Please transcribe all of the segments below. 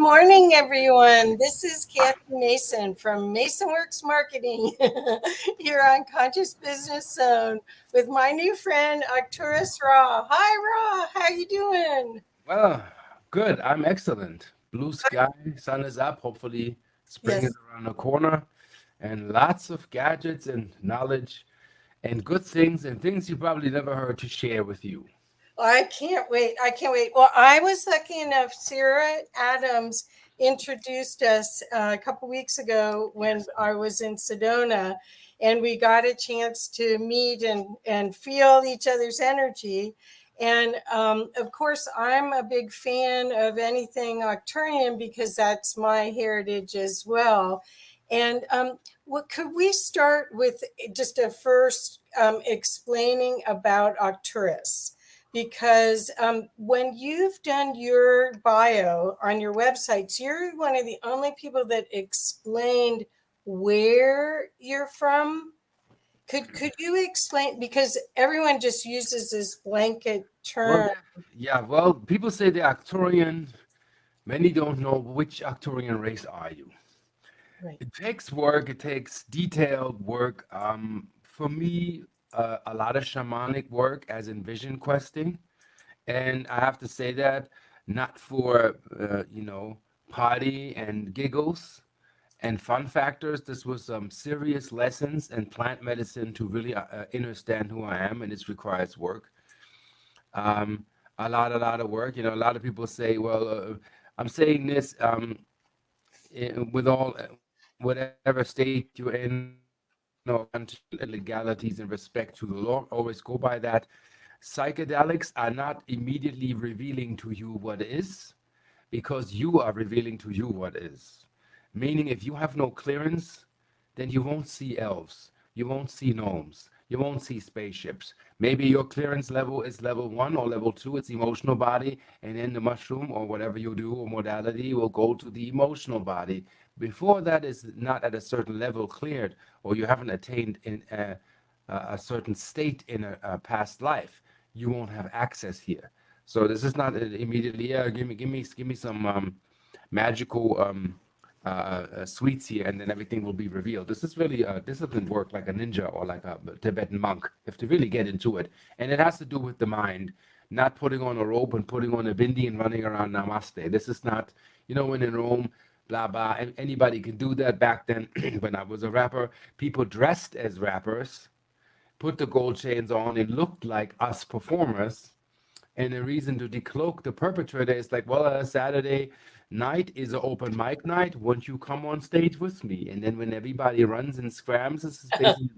morning, everyone. This is Kathy Mason from MasonWorks Marketing here on Conscious Business Zone with my new friend Arcturus Ra. Hi, Ra. How you doing? Well, good. I'm excellent. Blue sky, sun is up. Hopefully, spring is Yes. around the corner, and lots of gadgets and knowledge and good things and things you probably never heard to share with you. I can't wait. I can't wait. Well, I was lucky enough. Sarah Adams introduced us a couple weeks ago when Yes. I was in Sedona, and we got a chance to meet and feel each other's energy. And of course, I'm a big fan of anything Arcturian because that's my heritage as well. And what could we start with just a first explaining about Arcturus? Because when you've done your bio on your websites, you're one of the only people that explained where you're from. Could you explain, because everyone just uses this blanket Well, term. yeah, well, people say they're Arcturian. Many don't know which Arcturian race are you. Right. It takes work, it takes detailed work. For me, a lot of shamanic work, as in vision questing. And I have to say that not for, party and giggles and fun factors. This was some serious lessons in plant medicine to really understand who I am, and it requires work. Um, a lot of work. A lot of people say, well, I'm saying this with all whatever state you're in or country legalities and respect to the law. Always go by that. Psychedelics are not immediately revealing to you what is, because you are revealing to you what is. Meaning, if you have no clearance, then you won't see elves, you won't see gnomes, you won't see spaceships. Maybe your clearance level is level one or level two, it's emotional body, and then the mushroom or whatever you do or modality will go to the emotional body. Before that is not at a certain level cleared, or you haven't attained in a certain state in a past life, you won't have access here. So this is not immediately, yeah, give me some magical sweets here, and then everything will be revealed. This is really disciplined work, like a ninja or like a Tibetan monk. You have to really get into it, and it has to do with the mind, not putting on a robe and putting on a bindi and running around Namaste. This is not, when in Rome, blah blah. And anybody can do that. Back then, when I was a rapper, people dressed as rappers, put the gold chains on. It looked like us performers. And the reason to decloak the perpetrator is like, well, Saturday night is an open mic night. Won't you come on stage with me? And then when everybody runs and scrams, this is basically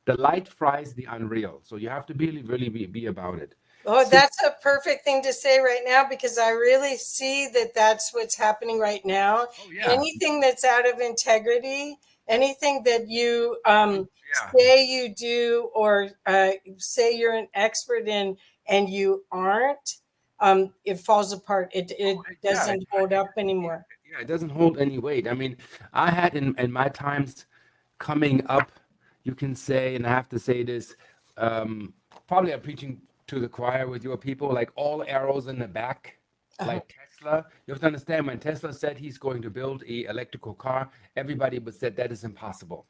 the light fries the unreal. So you have to really be about it. Oh, Sit. that's a perfect thing to say right now because I really see that that's what's happening right now. Oh yeah, Anything that's out of integrity, anything that you yeah. say you do or say you're an expert in and you aren't, it falls apart. It Oh yeah, doesn't hold up anymore. yeah. It doesn't hold any weight. I mean, I had in my times coming up, you can say, and I have to say this, probably I'm preaching to the choir with your people, like all arrows in the back, Uh-huh. like Tesla. You have to understand when Tesla said he's going to build a electrical car, everybody would said that is impossible.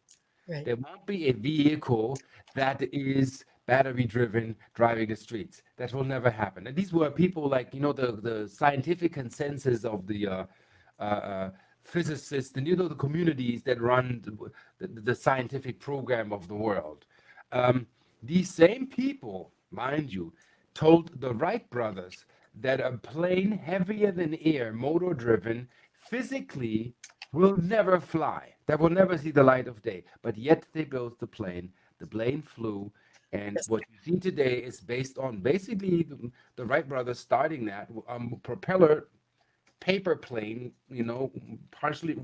Right. There won't be a vehicle that is battery driven driving the streets. That will never happen. And these were people like, the scientific consensus of the physicists and, the communities that run the scientific program of the world. Um, these same people, mind you, told the Wright brothers that a plane heavier than air, motor driven, physically will never fly. That will never see the light of day. But yet they built the plane. The plane flew. And Yes. what you see today is based on basically the Wright brothers starting that propeller paper plane, partially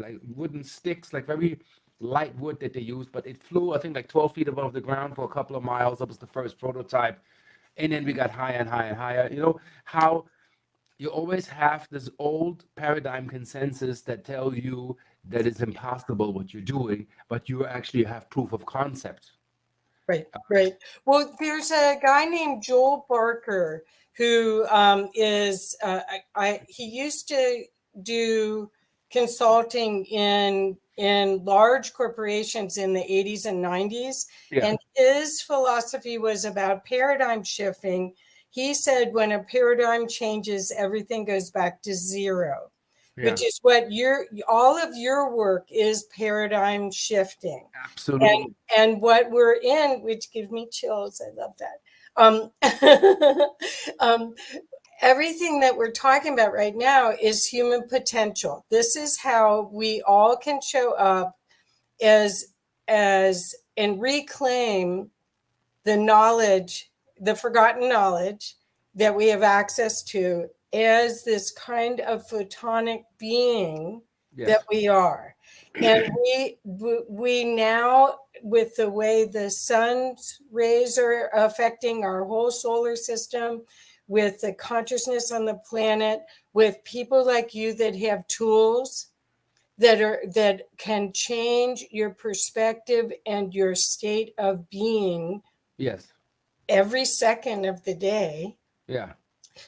like wooden sticks, like very light wood that they used, but it flew, I think, like 12 feet above the ground for a couple of miles. That was the first prototype. And then we got higher and higher and higher. You know how you always have this old paradigm consensus that tell you that it's impossible what you're doing, but you actually have proof of concept. Right, right. Well, there's a guy named Joel Barker who is he used to do consulting in large corporations in the 80s and 90s, Yeah. and his philosophy was about paradigm shifting. He said when a paradigm changes, everything goes back to zero, Yeah. which is what all of your work is, paradigm shifting. Absolutely. And what we're in, which gives me chills, I love that. Um, everything that we're talking about right now is human potential. This is how we all can show up as and reclaim the knowledge, the forgotten knowledge that we have access to as this kind of photonic being that Yes. we are. And we now, with the way the sun's rays are affecting our whole solar system, with the consciousness on the planet, with people like you that have tools that can change your perspective and your state of being Yes. every second of the day. Yeah.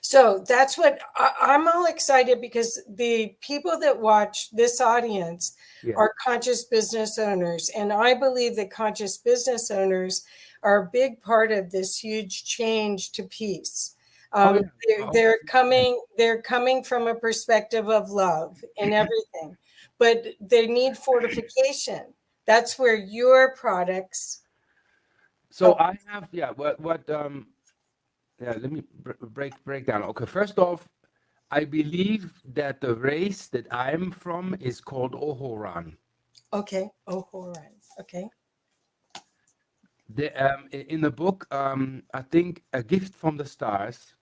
So that's what I'm all excited, because the people that watch this audience Yeah. are conscious business owners. And I believe that conscious business owners are a big part of this huge change to peace. Oh yeah. They're coming from a perspective of love in everything, but they need fortification. That's where your products So help. I have, yeah, yeah, let me break down. Okay, first off, I believe that the race that I'm from is called Ohoran. Okay. Oh, all right. Okay. In the book, I think A Gift from the Stars,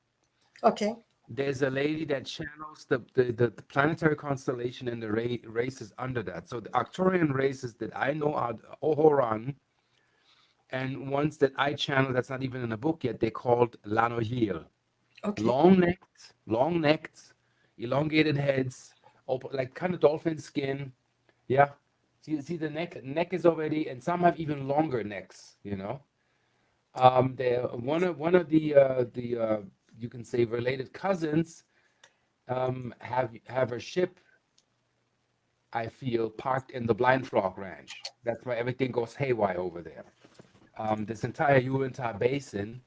Okay. there's a lady that channels the planetary constellation and the races under that. So the Arcturian races that I know are Ohoran, and ones that I channel that's not even in a book yet, they're called Lanoyil. Okay. Long necks, elongated heads, open, like kind of dolphin skin. Yeah. See the neck is already, and some have even longer necks, you know. They're one of the you can say related cousins have a ship, I feel, parked in the Blind Frog Ranch. That's why everything goes haywire over there. This entire Uinta Basin,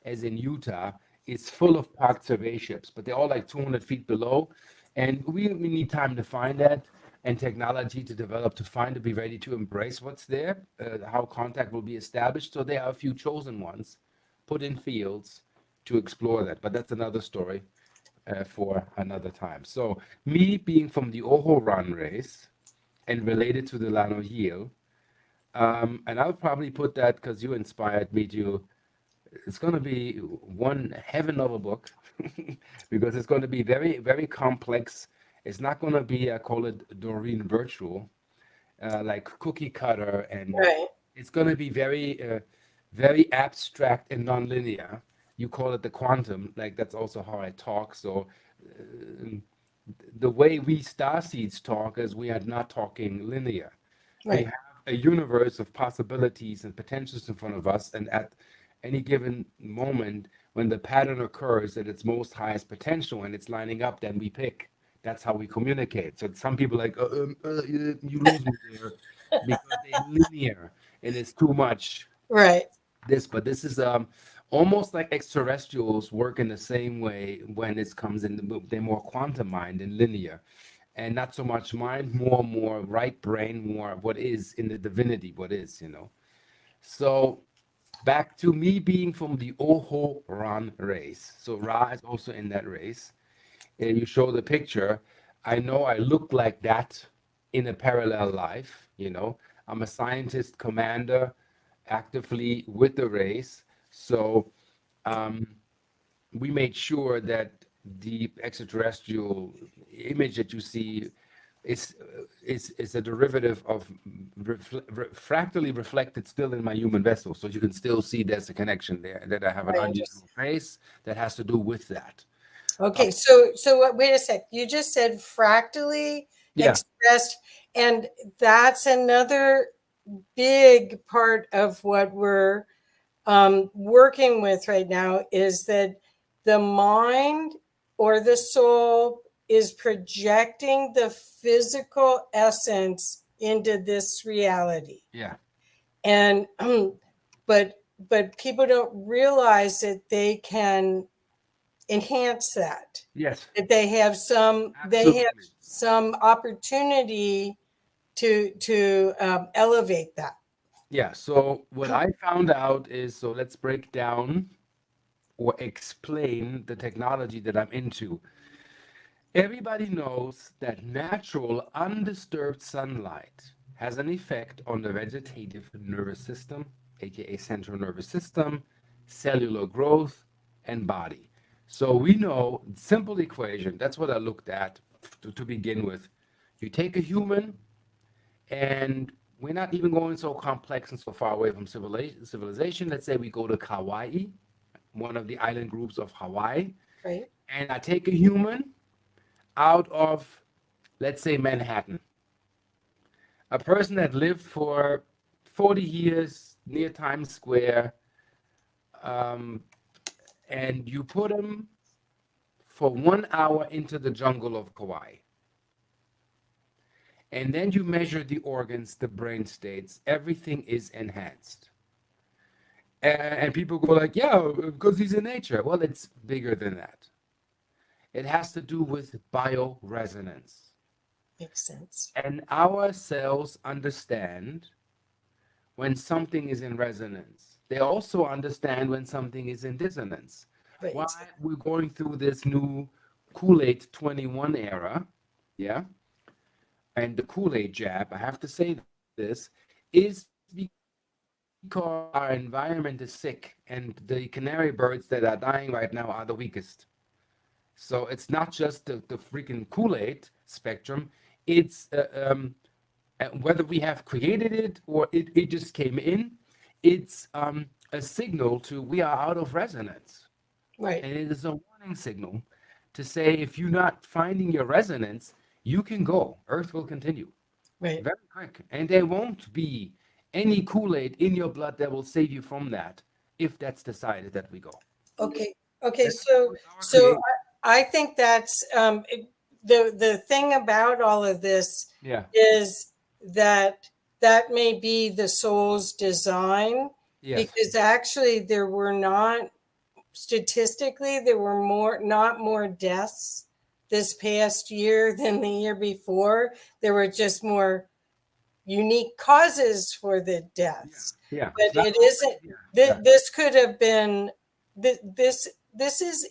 as in Utah, is full of parked survey ships, but they're all like 200 feet below. And we need time to find that and technology to develop to find to be ready to embrace what's there, how contact will be established. So there are a few chosen ones put in fields to explore that. But that's another story for another time. So me being from the Oho Run race and related to the Lano Yield, and I'll probably put that because you inspired me to. It's going to be one heaven of a book because it's going to be very, very complex. It's not going to be, I call it Doreen virtual, like cookie cutter, and Right. it's going to be very abstract and nonlinear. You call it the quantum, like that's also how I talk. So the way we starseeds talk is we are not talking linear. We Right. have a universe of possibilities and potentials in front of us, and at any given moment, when the pattern occurs at its most highest potential and it's lining up, then we pick. That's how we communicate. So some people like, you lose me there because they're linear and it's too much. Right. But this is almost like extraterrestrials work in the same way when it comes in they're more quantum mind and linear, and not so much mind, more right brain, more what is in the divinity, what is, you know. So back to me being from the Oho Ran race. So Ra is also in that race. And you show the picture. I know I look like that in a parallel life, you know. I'm a scientist commander actively with the race. So um, we made sure that the extraterrestrial image that you see is a derivative of fractally reflected still in my human vessel. So you can still see there's a connection there, that I have an I unusual understand. face that has to do with that. Okay. So wait a sec. You just said fractally Yeah. expressed, and that's another big part of what we're working with right now, is that the mind or the soul is projecting the physical essence into this reality. Yeah. And but people don't realize that they can enhance that. Yes. That they have Absolutely. some opportunity to elevate that. Yeah. So what I found out is, so let's break down or explain the technology that I'm into. Everybody knows that natural, undisturbed sunlight has an effect on the vegetative nervous system, aka central nervous system, cellular growth, and body. So we know simple equation. That's what I looked at to begin with. You take a human, and we're not even going so complex and so far away from civilization. Let's say we go to Kauai, one of the island groups of Hawaii, Right. and I take a human out of, let's say, Manhattan, a person that lived for 40 years near Times Square, um, and you put him for 1 hour into the jungle of Kauai. And then you measure the organs, the brain states, everything is enhanced. And people go like, yeah, because he's in nature. Well, it's bigger than that. It has to do with bioresonance. Makes sense. And our cells understand when something is in resonance. They also understand when something is in dissonance. Right. Why we're going through this new Kool-Aid 21 era, yeah, and the Kool-Aid jab, I have to say this, is because our environment is sick and the canary birds that are dying right now are the weakest. So it's not just the freaking Kool-Aid spectrum, it's whether we have created it or it just came in, it's a signal to we are out of resonance. Right. And it is a warning signal to say if you're not finding your resonance, you can go. Earth will continue Right. very quick. And there won't be any Kool-Aid in your blood that will save you from that if that's decided that we go. Okay. Okay. That's So our so creation. I think that's the thing about all of this Yeah. is that that may be the soul's design, Yes. because actually there were not, statistically, there were not more deaths this past year than the year before. There were just more unique causes for the deaths. Yeah. But It's not it always, isn't, yeah. this could have been, this is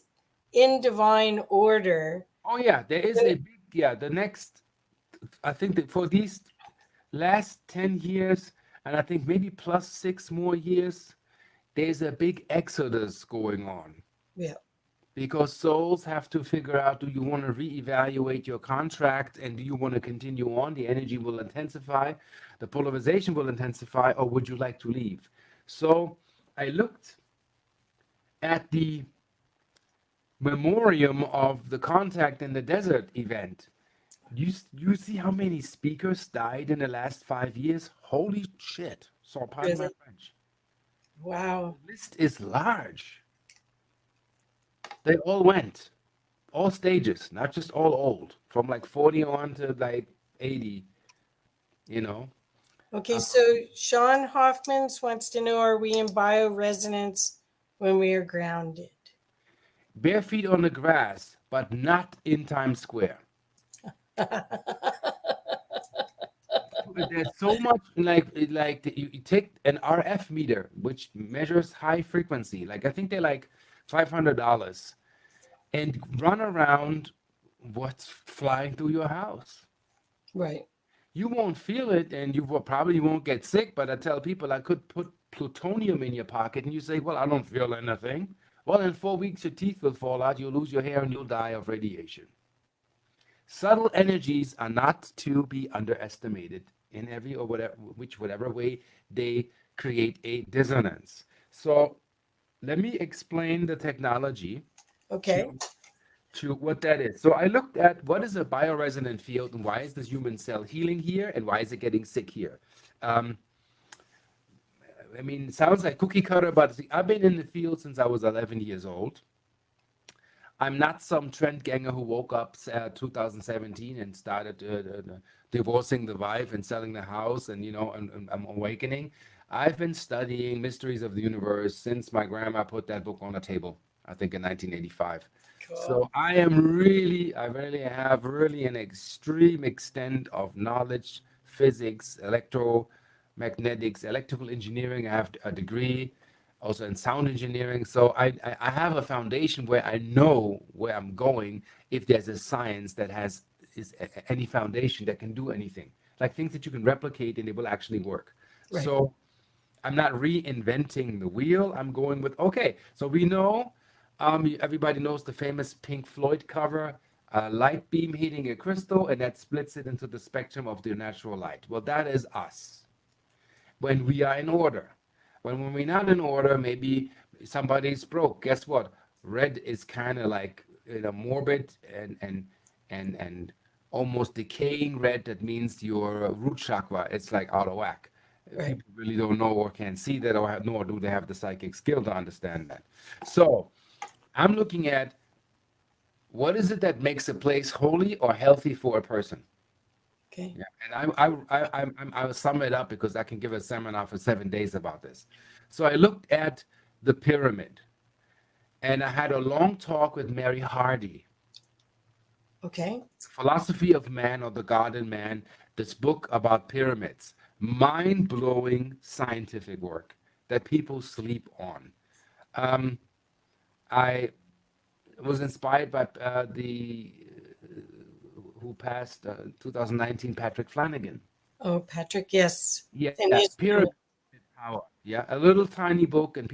in divine order. Oh yeah, there is a big, yeah, the next, I think that for these last 10 years, and I think maybe plus 6 more years, there's a big exodus going on Yeah. because souls have to figure out, do you want to reevaluate your contract and do you want to continue on? The energy will intensify, the polarization will intensify, or would you like to leave? So I looked at the memoriam of the contact in the desert event. You see how many speakers died in the last 5 years? Holy shit. So pardon my Really? French. Wow. The list is large. They all went, all stages, not just all old, from like 40 on to like 80, you know. Okay, so Sean Hoffmans wants to know, are we in bioresonance when we are grounded? Bare feet on the grass, but not in Times Square. There's so much you take an RF meter, which measures high frequency. Like I think they're like $500, and run around what's flying through your house. Right. You won't feel it, and you will probably won't get sick. But I tell people I could put plutonium in your pocket, and you say, "Well, I don't feel anything." Well, in 4 weeks, your teeth will fall out, you'll lose your hair, and you'll die of radiation. Subtle energies are not to be underestimated in every or whatever way they create a dissonance. So let me explain the technology Okay. to what that is. So I looked at what is a bioresonant field and why is this human cell healing here and why is it getting sick here. Um, I mean, it sounds like cookie cutter, but see, I've been in the field since I was 11 years old. I'm not some trend ganger who woke up 2017 and started divorcing the wife and selling the house and, and I'm awakening. I've been studying mysteries of the universe since my grandma put that book on the table, I think in 1985. Cool. So I really have really an extreme extent of knowledge, physics, electromagnetics, electrical engineering. I have a degree also in sound engineering. So I have a foundation where I know where I'm going if there's a science that has any foundation that can do anything, like things that you can replicate and it will actually work. Right. So I'm not reinventing the wheel. I'm going with, okay, so we know, everybody knows the famous Pink Floyd cover, a light beam hitting a crystal, and that splits it into the spectrum of the natural light. Well, that is us when we are in order. When we're not in order, maybe somebody's broke. Guess what? Red is kind of like morbid and almost decaying red. That means your root chakra. It's like out of whack. Right. People really don't know or can't see that, or nor do they have the psychic skill to understand that. So I'm looking at what is it that makes a place holy or healthy for a person. Okay. Yeah, and I will sum it up because I can give a seminar for 7 days about this. So I looked at the pyramid, and I had a long talk with Mary Hardy, Okay. Philosophy of Man or the God in Man, this book about pyramids, mind-blowing scientific work that people sleep on. Um, I was inspired by the who passed 2019, Patrick Flanagan. Oh, Patrick, yes. Yeah, And he's pyramid power. Yeah, a little tiny book, and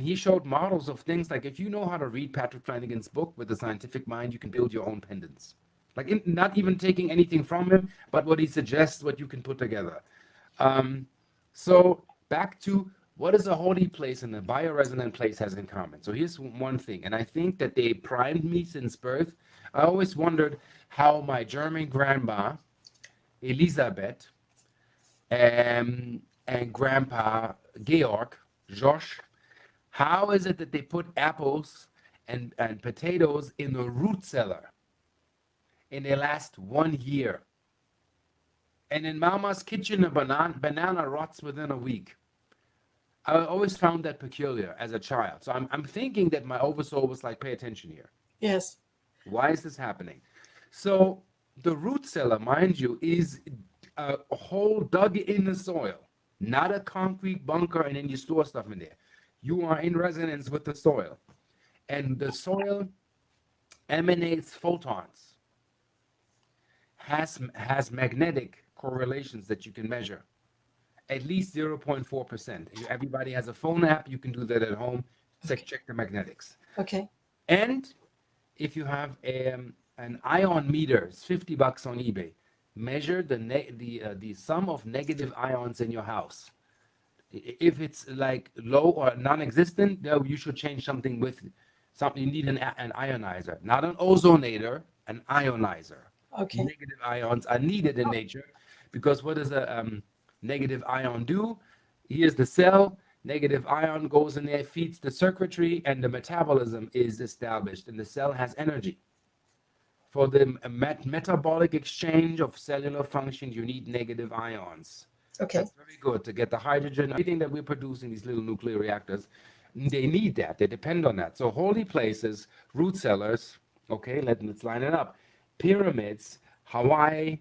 he showed models of things like if you know how to read Patrick Flanagan's book with a scientific mind, you can build your own pendants. Like not even taking anything from him, but what he suggests, what you can put together. Um, so back to what is a holy place and a bioresonant place has in common. So here's one thing, and I think that they primed me since birth. I always wondered how my German grandma, Elisabeth, and Grandpa Georg, Josh, how is it that they put apples and potatoes in a root cellar and they last 1 year? And in Mama's kitchen, a banana rots within a week. I always found that peculiar as a child. So I'm thinking that my oversoul was like, pay attention here. yes. Why is this happening? So the root cellar, mind you, is a hole dug in the soil, not a concrete bunker, and then you store stuff in there. You are in resonance with the soil, and the soil emanates photons, has magnetic correlations that you can measure, at least 0.4%. Everybody has a phone app. You can do that at home. Check the magnetics. Okay. And if you have an ion meter, it's $50 on eBay. Measure the sum of negative ions in your house. If it's like low or non-existent, no, you should change something with something. You need an ionizer, not an ozonator, an ionizer. Okay. Negative ions are needed in nature because what does a negative ion do? Here's the cell. Negative ion goes in there, feeds the circuitry, and the metabolism is established, and the cell has energy. For the metabolic exchange of cellular functions, you need negative ions. Okay. That's very good to get the hydrogen, everything that we're producing, these little nuclear reactors. They need that. They depend on that. So holy places, root cellars, okay, let's line it up. Pyramids, Hawaii,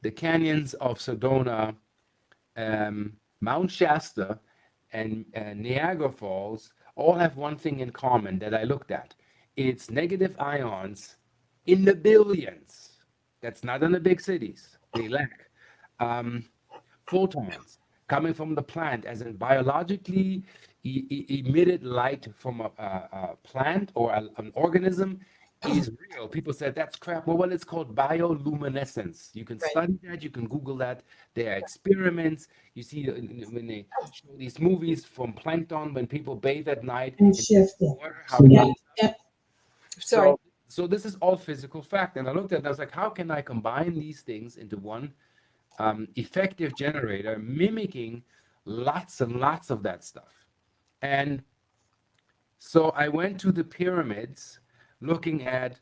the canyons of Sedona, Mount Shasta, and Niagara Falls all have one thing in common that I looked at. It's negative ions in the billions. That's not in the big cities. They lack photons coming from the plant, as in biologically emitted light from a plant or an organism is real. People said that's crap. Well, it's called bioluminescence. You can Right. study that. You can Google that. There are experiments. You see when they show these movies from plankton, when people bathe at night And in shift it. water, how it Yep. lights up. Yep. Sorry. So this is all physical fact. And I looked at it and I was like, how can I combine these things into one effective generator, mimicking lots and lots of that stuff? And so I went to the pyramids, looking at.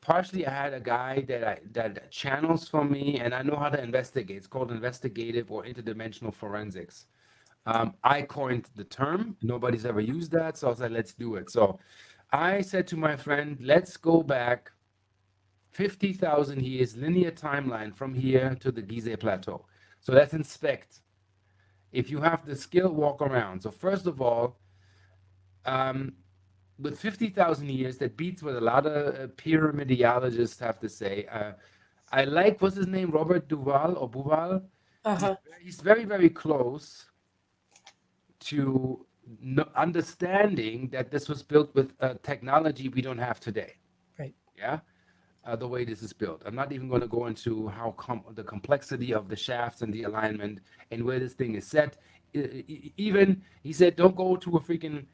Partially, I had a guy that channels for me, and I know how to investigate. It's called investigative or interdimensional forensics. I coined the term. Nobody's ever used that, so I was like, let's do it. So I said to my friend, let's go back 50,000 years linear timeline from here to the Gizeh Plateau. So let's inspect. If you have the skill, walk around. So first of all, um, with 50,000 years, that beats what a lot of pyramidiologists have to say. I like, what's his name, Robert Duval or Buval? Uh-huh. He's very, very close to understanding that this was built with technology we don't have today. Right. Yeah, the way this is built. I'm not even going to go into how the complexity of the shafts and the alignment and where this thing is set. Even he said, don't go to a freaking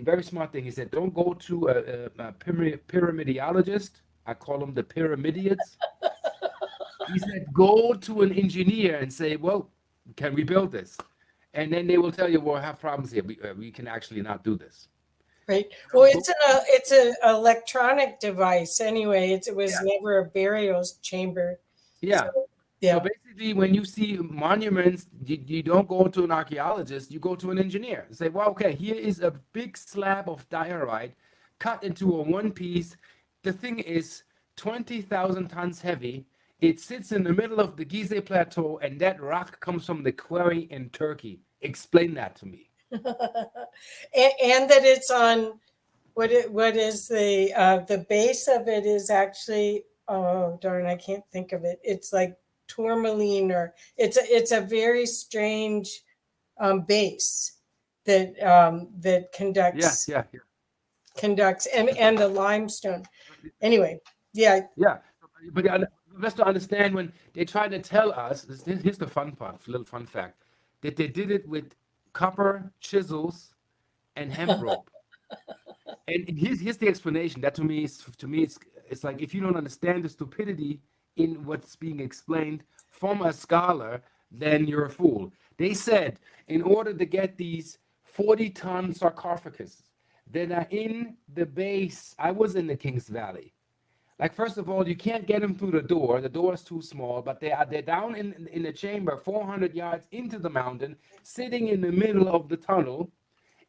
very smart thing. He said, don't go to a pyramidiologist. I call them the pyramidians. He said, go to an engineer and say, well, can we build this? And then they will tell you, well, I have problems here. We can actually not do this. Right. Well, it's an electronic device anyway. It was Yeah. never a burial chamber. Yeah. So, So yeah. basically, when you see monuments, you don't go to an archaeologist, you go to an engineer and say, well, okay, here is a big slab of diorite cut into a one piece. The thing is 20,000 tons heavy. It sits in the middle of the Gizeh Plateau, and that rock comes from the quarry in Turkey. Explain that to me. and that it's on what is the base of it is actually, oh darn, I can't think of it. It's like tourmaline, or it's a very strange base that Yeah, conducts yeah, yeah. and the limestone. Anyway, yeah. Yeah, but let's to understand when they try to tell us, here's the fun part, a little fun fact, that they did it with copper chisels and hemp rope. And here's the explanation. That it's like if you don't understand the stupidity in what's being explained from a scholar, then you're a fool. They said in order to get these 40-ton sarcophagus that are in the base, I was in the Kings Valley. Like, first of all, you can't get them through the door. The door is too small, but they're down in the chamber 400 yards into the mountain, sitting in the middle of the tunnel,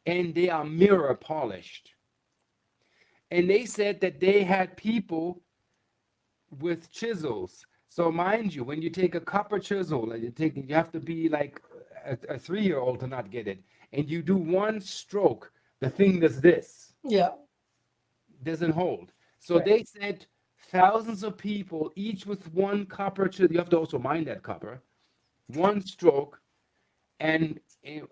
and they are mirror polished. And they said that they had people with chisels. So mind you, when you take a copper chisel, and you have to be like a 3-year-old to not get it, and you do one stroke, the thing does this. Yeah. Doesn't hold. So Right. they said thousands of people, each with one copper chisel. You have to also mine that copper. One stroke, and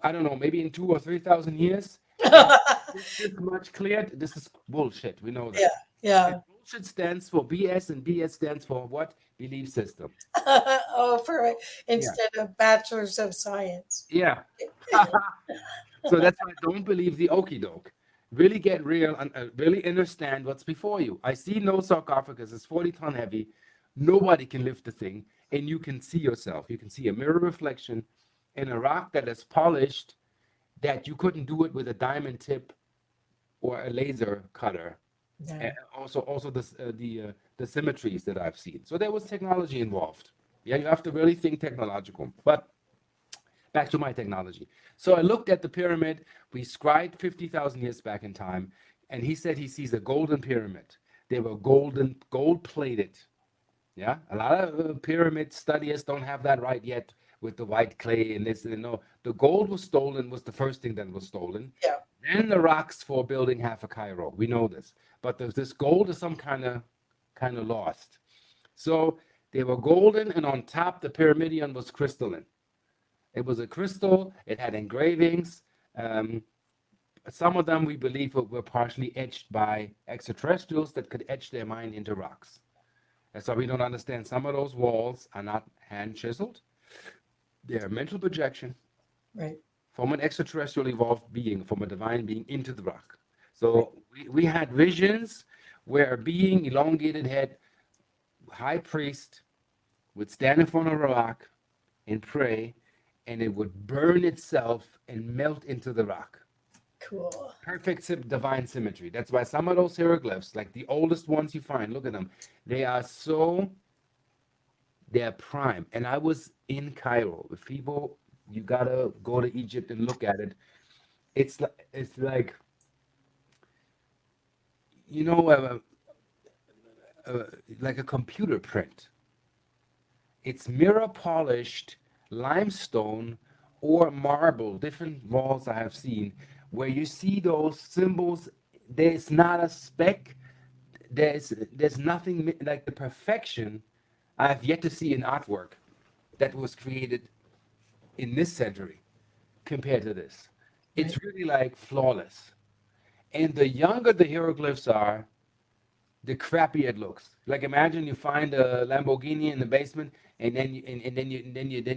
I don't know, maybe in 2 or 3,000 years, and this much cleared. This is bullshit. We know that. Yeah. Yeah. And bullshit stands for BS, and BS stands for what? Belief system. Oh, for Yeah. instead of bachelors of science. Yeah. So that's why I don't believe the okey doke. Really get real and really understand what's before you. I see no sarcophagus. It's 40-ton heavy. Nobody can lift the thing, and you can see yourself. You can see a mirror reflection in a rock that is polished, that you couldn't do it with a diamond tip or a laser cutter. Yeah. And also the symmetries that I've seen. So there was technology involved. Yeah, you have to really think technological. But back to my technology. So I looked at the pyramid. We scribed 50,000 years back in time, and he said he sees a golden pyramid. They were gold plated. Yeah, a lot of pyramid studiers don't have that right yet with the white clay and this. No, the gold was stolen. Was the first thing that was stolen. Yeah. Then the rocks for building half of Cairo. We know this, but this gold is some kind of lost. So they were golden, and on top the pyramidion was crystalline. It was a crystal. It had engravings. Some of them we believe were partially etched by extraterrestrials that could etch their mind into rocks. That's why we don't understand. Some of those walls are not hand chiseled. They're a mental projection. Right. From an extraterrestrial evolved being, from a divine being into the rock. So we had visions where a being, elongated head, high priest, would stand in front of a rock and pray, and it would burn itself and melt into the rock. Cool. Perfect divine symmetry. That's why some of those hieroglyphs, like the oldest ones you find, look at them. They are so, they're prime. And I was in Cairo. With people, you gotta go to Egypt and look at it. It's like, you know, uh, like a computer print. It's mirror polished limestone or marble, different walls I have seen, where you see those symbols. There's not a speck. There's nothing like the perfection I have yet to see in artwork that was created in this century compared to this. Right. It's really like flawless. And the younger the hieroglyphs are, the crappier it looks. Like imagine you find a Lamborghini in the basement, and then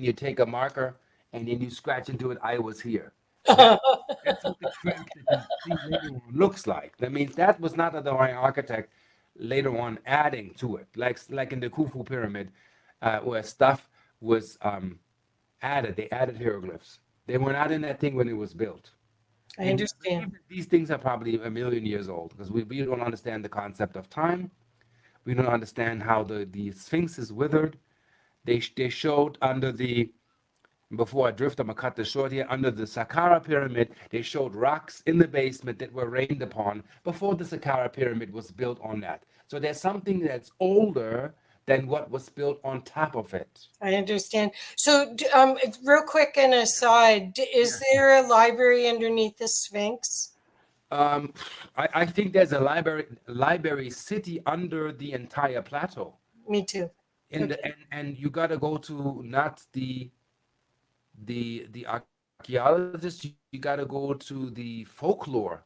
you take a marker and then you scratch into it. I was here. That that's what the crap that you see later on looks like. That means that was not the right architect later on adding to it, like in the Khufu pyramid, where stuff was added. They added hieroglyphs. They were not in that thing when it was built. I And I understand. believe that these things are probably a million years old because we don't understand the concept of time. We don't understand how the Sphinx is withered. They showed under the, before I drift, I'm gonna cut this short here, under the Saqqara pyramid, they showed rocks in the basement that were rained upon before the Saqqara pyramid was built on that. So there's something that's older than what was built on top of it. I understand. So, real quick, an aside, is Yeah. there a library underneath the Sphinx? Um, I think there's a library city under the entire plateau. Me too. In Okay. the and you gotta go to not the archaeologists, you gotta go to the folklore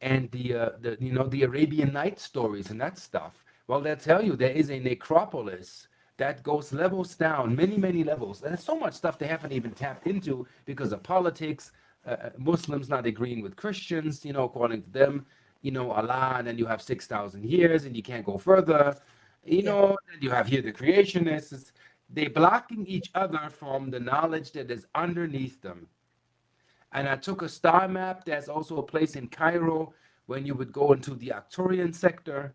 and the Arabian Night stories and that stuff. Well, they'll tell you there is a necropolis that goes levels down, many levels. And there's so much stuff they haven't even tapped into because of politics, Muslims not agreeing with Christians, according to them, Allah, and then you have 6,000 years and you can't go further. Yeah. And you have here the creationists. They blocking each other from the knowledge that is underneath them. And I took a star map. There's also a place in Cairo when you would go into the Arcturian sector,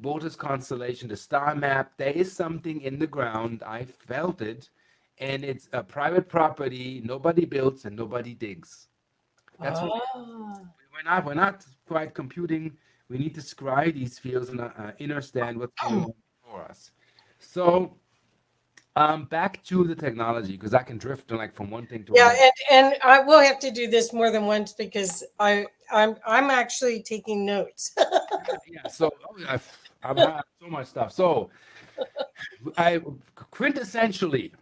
Botus constellation, the star map. There is something in the ground. I felt it. And it's a private property. Nobody builds and nobody digs. That's what Ah. we're not quite computing. We need to scry these fields and understand what's going on for us. So back to the technology because I can drift like from one thing to Yeah, another. and I will have to do this more than once because I'm actually taking notes. Yeah. So I've had so much stuff. So I quintessentially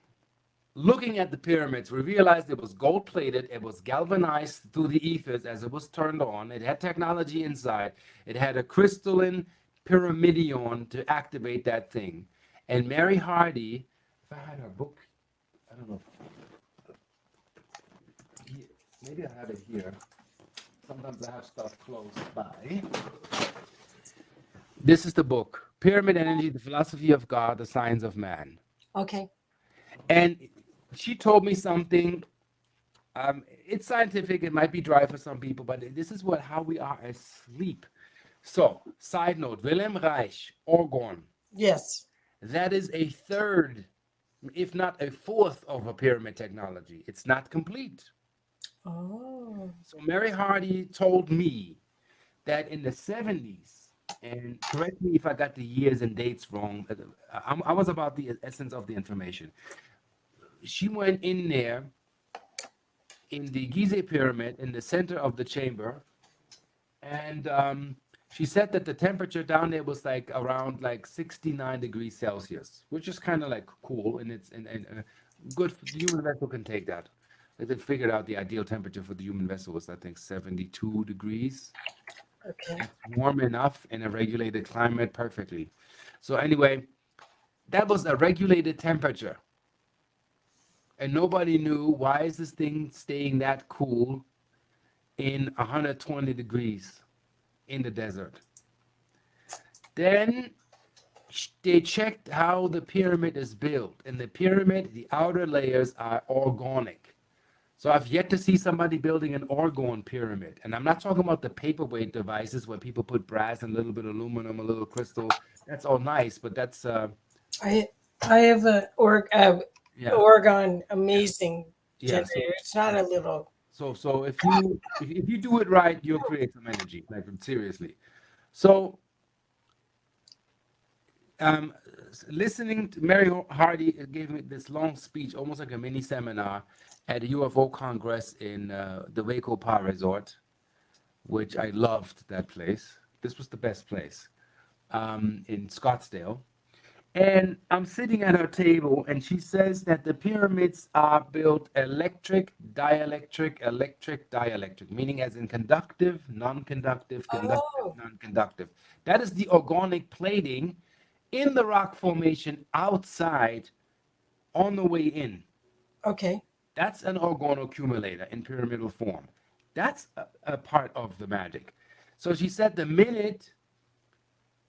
looking at the pyramids, we realized it was gold plated, it was galvanized through the ethers as it was turned on. It had technology inside. It had a crystalline pyramidion to activate that thing. And Mary Hardy, if I had her book, I don't know. Maybe I have it here. Sometimes I have stuff close by. This is the book, Pyramid Energy, the Philosophy of God, the Science of Man. Okay. And she told me something. It's scientific. It might be dry for some people, but this is how we are asleep. So, side note, Wilhelm Reich, Orgon, Yes. that is a third, if not a fourth of a pyramid technology. It's not complete. Oh. So Mary Hardy told me that in the 70s, and correct me if I got the years and dates wrong, I was about the essence of the information. She went in there in the Gizeh pyramid in the center of the chamber, and she said that the temperature down there was like around like 69 degrees Celsius, which is kind of like cool, and it's and good. The human vessel can take that. They figured out the ideal temperature for the human vessel was, I think, 72 degrees. Okay. That's warm enough in a regulated climate perfectly. So anyway, that was a regulated temperature. And nobody knew why is this thing staying that cool in 120 degrees in the desert. Then they checked how the pyramid is built. And the pyramid, the outer layers are organic. So I've yet to see somebody building an orgone pyramid. And I'm not talking about the paperweight devices where people put brass and a little bit of aluminum, a little crystal. That's all nice, but that's I I have yeah, Oregon amazing yeah. generator. It's not a little. So if you do it right, you'll create some energy, like seriously. So um, listening to Mary Hardy gave me this long speech, almost like a mini seminar at a UFO Congress in the Waco Par Resort, which I loved that place. This was the best place in Scottsdale. And I'm sitting at her table, and she says that the pyramids are built electric, dielectric, meaning as in conductive, non-conductive, conductive, Oh, non-conductive. That is the organic plating in the rock formation outside on the way in. okay. That's an organoaccumulator in pyramidal form. That's a part of the magic. So she said the minute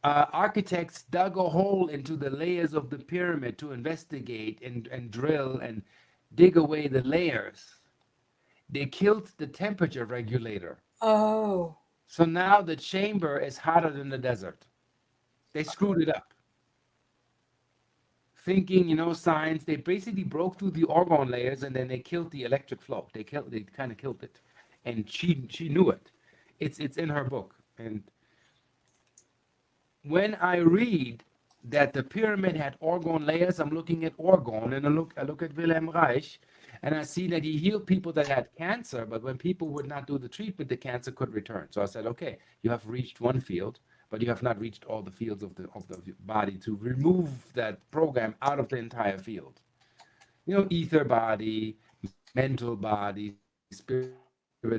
architects dug a hole into the layers of the pyramid to investigate and drill and dig away the layers, they killed the temperature regulator. Oh, So now the chamber is hotter than the desert. They screwed it up. Thinking, science, they basically broke through the orgone layers and then they killed the electric flow. They kind of killed it. And she knew it. It's in her book. And when I read that the pyramid had orgone layers, I'm looking at orgone and I look at Wilhelm Reich and I see that he healed people that had cancer, but when people would not do the treatment, the cancer could return. So I said, okay, you have reached one field, but you have not reached all the fields of the body to remove that program out of the entire field. Ether body, mental body, spirit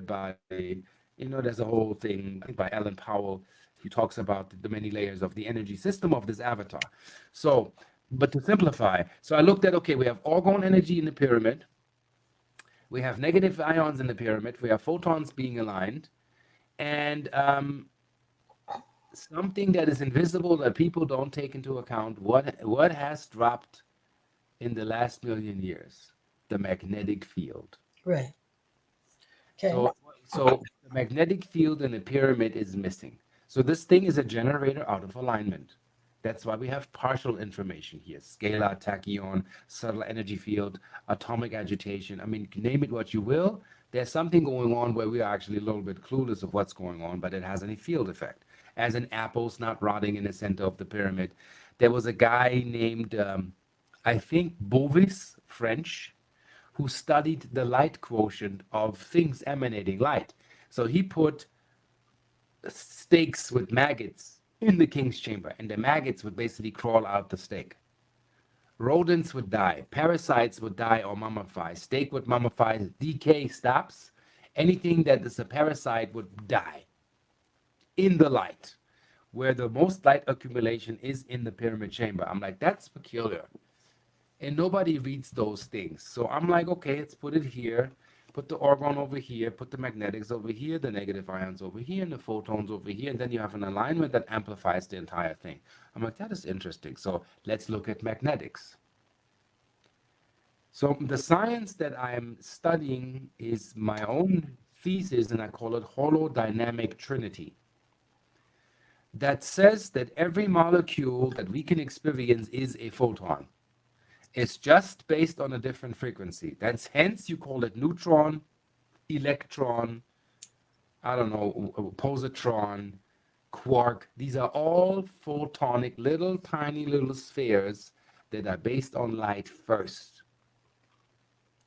body. There's a whole thing, I think, by Alan Powell. He talks about the many layers of the energy system of this avatar. So, but to simplify, so I looked at, okay, we have orgone energy in the pyramid. We have negative ions in the pyramid. We have photons being aligned. And something that is invisible that people don't take into account, what has dropped in the last million years? The magnetic field. right. Okay. So the magnetic field in a pyramid is missing. So this thing is a generator out of alignment. That's why we have partial information here. Scalar, tachyon, subtle energy field, atomic agitation. I mean, name it what you will. There's something going on where we are actually a little bit clueless of what's going on, but it has a field effect. As in apples not rotting in the center of the pyramid. There was a guy named, I think, Bovis, French, who studied the light quotient of things emanating light. So he put stakes with maggots in the king's chamber, and the maggots would basically crawl out the stake. Rodents would die, parasites would die or mummify, stake would mummify, decay stops. Anything that is a parasite would die in the light, where the most light accumulation is in the pyramid chamber. I'm like, that's peculiar. And nobody reads those things. So I'm like, okay, let's put it here, put the orgone over here, put the magnetics over here, the negative ions over here, and the photons over here, and then you have an alignment that amplifies the entire thing. I'm like, that is interesting. So let's look at magnetics. So the science that I'm studying is my own thesis, and I call it holodynamic trinity. That says that every molecule that we can experience is a photon. It's just based on a different frequency. That's hence you call it neutron, electron, I don't know, positron, quark. These are all photonic, little tiny little spheres that are based on light first.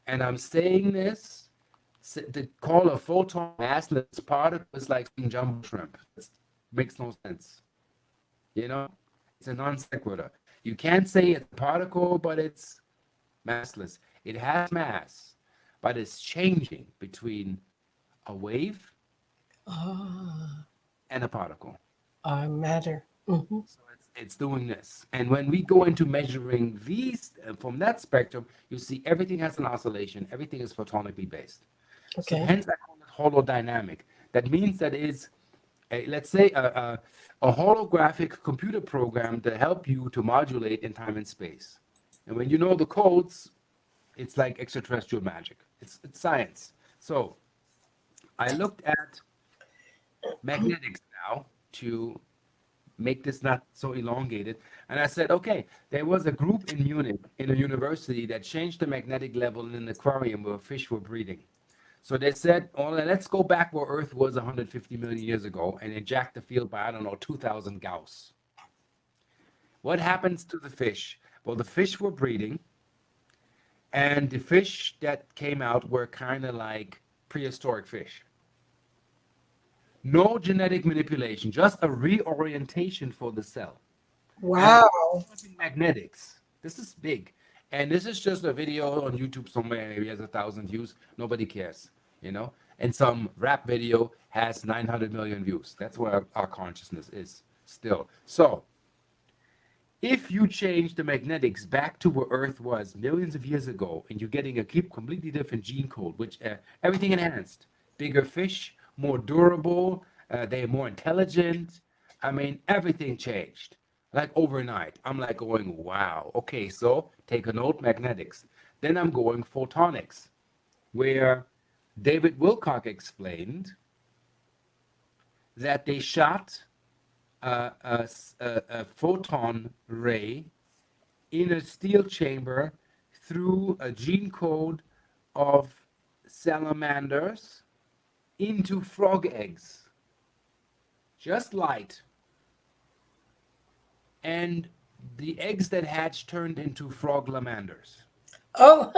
And I'm saying this to call a photon massless particle is like saying jumbo shrimp. It makes no sense. It's a non sequitur. You can't say it's a particle, but it's massless. It has mass, but it's changing between a wave and a particle. Matter. Hmm. So it's doing this. And when we go into measuring these from that spectrum, you see everything has an oscillation. Everything is photonically based. So Okay. hence I call it holodynamic. That means that is, let's say, a holographic computer program to help you to modulate in time and space. And when you know the codes, It's like extraterrestrial magic. It's science. So I looked at magnetics now to make this not so elongated. And I said, okay, there was a group in Munich in a university that changed the magnetic level in an aquarium where fish were breeding. So they said, oh, let's go back where Earth was 150 million years ago and inject the field by, I don't know, 2000 Gauss. What happens to the fish? Well, the fish were breeding, and the fish that came out were kind of like prehistoric fish. No genetic manipulation, just a reorientation for the cell. And Wow. using magnetics. This is big. And this is just a video on YouTube somewhere, maybe has 1,000 views. Nobody cares, you know? And some rap video has 900 million views. That's where our consciousness is still. So, if you change the magnetics back to where Earth was millions of years ago, and you're getting a completely different gene code, which everything enhanced, bigger fish, more durable, they're more intelligent. I mean, everything changed like overnight. I'm like going, wow. Okay, so take a note, magnetics. Then I'm going photonics, where David Wilcock explained that they shot a photon ray in a steel chamber through a gene code of salamanders into frog eggs. Just light. And the eggs that hatched turned into frog lamanders. Oh.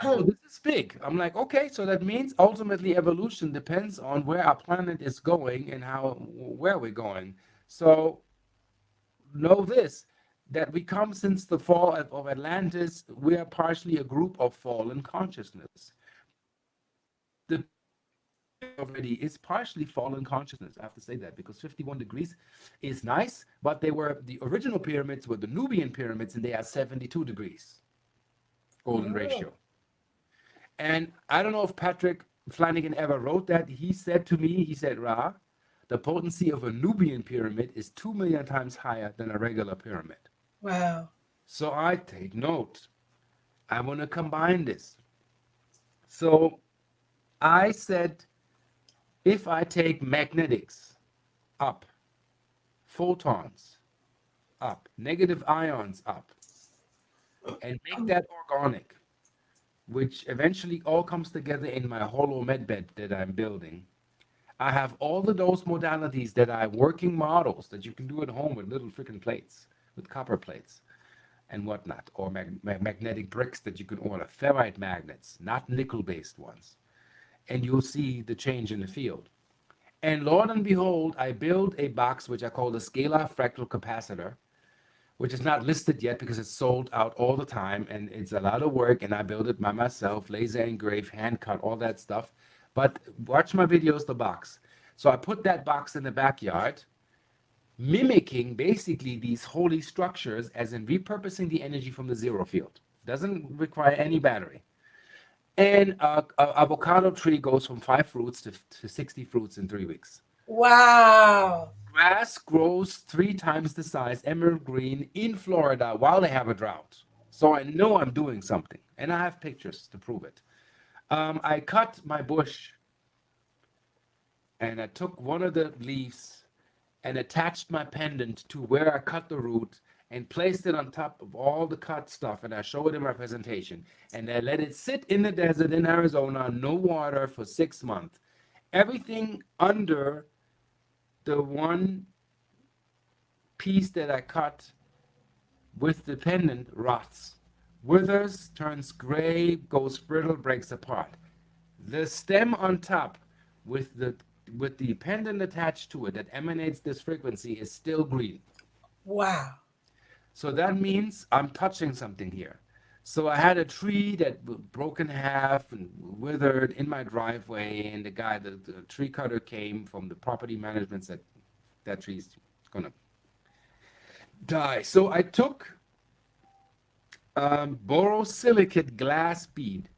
So this is big. I'm like, okay, so that means ultimately evolution depends on where our planet is going and where we're going. So know this, that we come since the fall of Atlantis, we are partially a group of fallen consciousness. The already is partially fallen consciousness. I have to say that because 51 degrees is nice, but they were the original pyramids were the Nubian pyramids, and they are 72 degrees golden ratio. And I don't know if Patrick Flanagan ever wrote that. He said to me, he said, Ra, the potency of a Nubian pyramid is 2 million times higher than a regular pyramid. Wow. So I take note. I want to combine this. So I said, if I take magnetics up, photons up, negative ions up, and make that organic, which eventually all comes together in my hollow medbed that I'm building. I have all of those modalities that are working models that you can do at home with little freaking plates, with copper plates and whatnot, or magnetic bricks that you can order, ferrite magnets, not nickel-based ones. And you'll see the change in the field. And Lord and behold, I build a box which I call the scalar fractal capacitor, which is not listed yet because it's sold out all the time and it's a lot of work, and I build it by myself, laser engrave, hand cut, all that stuff. But watch my videos, the box. So I put that box in the backyard, mimicking basically these holy structures, as in repurposing the energy from the zero field. Doesn't require any battery. And a avocado tree goes from 5 fruits to 60 fruits in 3 weeks. Wow. Grass grows 3 times the size, emerald green, in Florida while they have a drought. So I know I'm doing something, and I have pictures to prove it. I cut my bush, and I took one of the leaves and attached my pendant to where I cut the root and placed it on top of all the cut stuff, and I show it in my presentation. And I let it sit in the desert in Arizona, no water, for 6 months. Everything under the one piece that I cut with the pendant rots, withers, turns gray, goes brittle, breaks apart. The stem on top with the pendant attached to it that emanates this frequency is still green. Wow. So that means I'm touching something here. So I had a tree that broke in half and withered in my driveway, and the tree cutter came from the property management, said that tree's gonna die. So I took borosilicate glass bead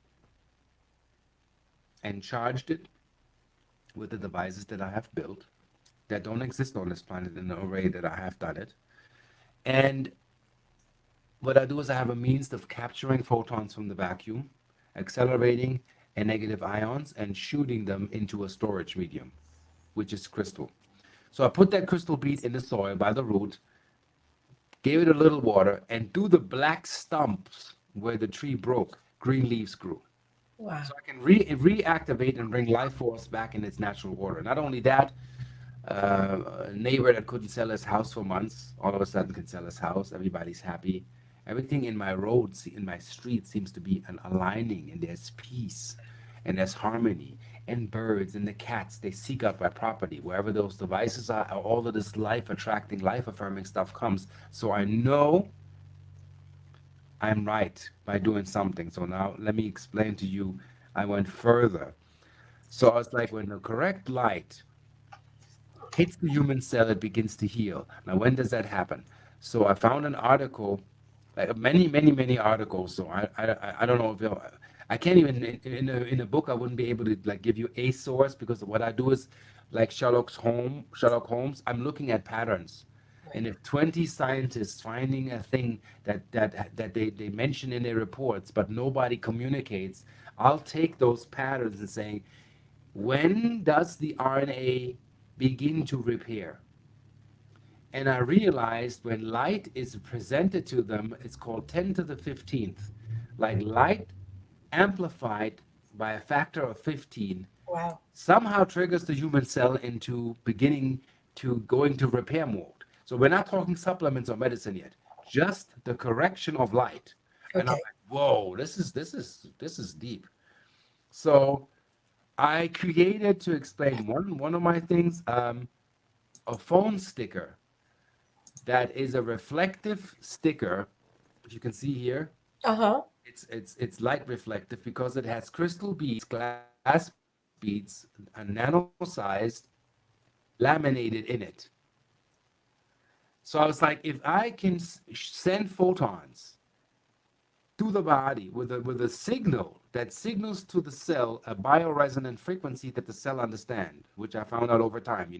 and charged it with the devices that I have built that don't exist on this planet in the array that I have done it. And what I do is I have a means of capturing photons from the vacuum, accelerating and negative ions, and shooting them into a storage medium, which is crystal. So I put that crystal bead in the soil by the root, gave it a little water, and through the black stumps where the tree broke, green leaves grew. Wow. So I can reactivate and bring life force back in its natural order. Not only that, a neighbor that couldn't sell his house for months, all of a sudden can sell his house. Everybody's happy. Everything in my roads, in my street, seems to be an aligning, and there's peace, and there's harmony. And birds and the cats, they seek out my property. Wherever those devices are, all of this life attracting, life affirming stuff comes. So I know I'm right by doing something. So now let me explain to you. I went further. So I was like, when the correct light hits the human cell, it begins to heal. Now, when does that happen? So I found an article, like many articles. So I don't know if I can't even in a book I wouldn't be able to like give you a source because what I do is like Sherlock Holmes. I'm looking at patterns. Right. And if 20 scientists finding a thing that they mention in their reports, but nobody communicates, I'll take those patterns and say, when does the RNA begin to repair? And I realized when light is presented to them, it's called 10 to the 15th. Like light amplified by a factor of 15 Wow. somehow triggers the human cell into beginning to going to repair mode. So we're not talking supplements or medicine yet, just the correction of light. And I'm Okay. like, whoa, this is deep. So I created to explain one of my things, a phone sticker that is a reflective sticker. If you can see here, Uh-huh. it's light reflective because it has crystal beads, glass beads, nano-sized, laminated in it. So I was like, if I can send photons through the body with a signal that signals to the cell a bioresonant frequency that the cell understand, which I found out over time,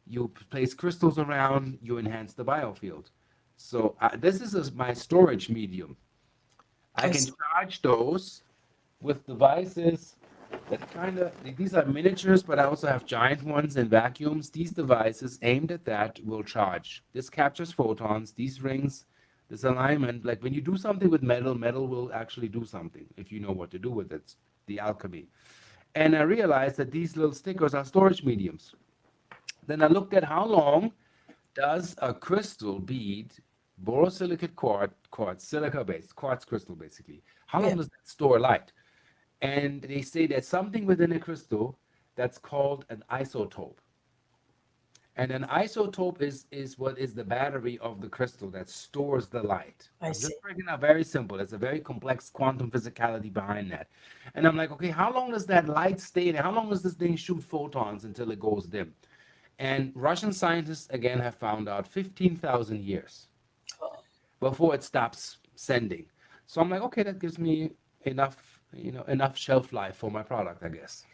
you place crystals around, you enhance the biofield. So this is my storage medium. I I can see. charge those with devices that kind of, these are miniatures, but I also have giant ones and vacuums. These devices aimed at that will charge. This captures photons, these rings, this alignment. Like when you do something with metal, metal will actually do something if you know what to do with it, the alchemy. And I realized that these little stickers are storage mediums. Then I looked at how long does a crystal bead, borosilicate quartz, silica-based, quartz crystal basically, how Yeah. long does that store light? And they say there's something within a crystal that's called an isotope. And an isotope is what is the battery of the crystal that stores the light. I I'm see. just breaking out very simple. There's a very complex quantum physicality behind that. And I'm like, okay, how long does that light stay in? How long does this thing shoot photons until it goes dim? And Russian scientists again have found out 15,000 years Oh. before it stops sending. So I'm like, okay, that gives me enough shelf life for my product, I guess.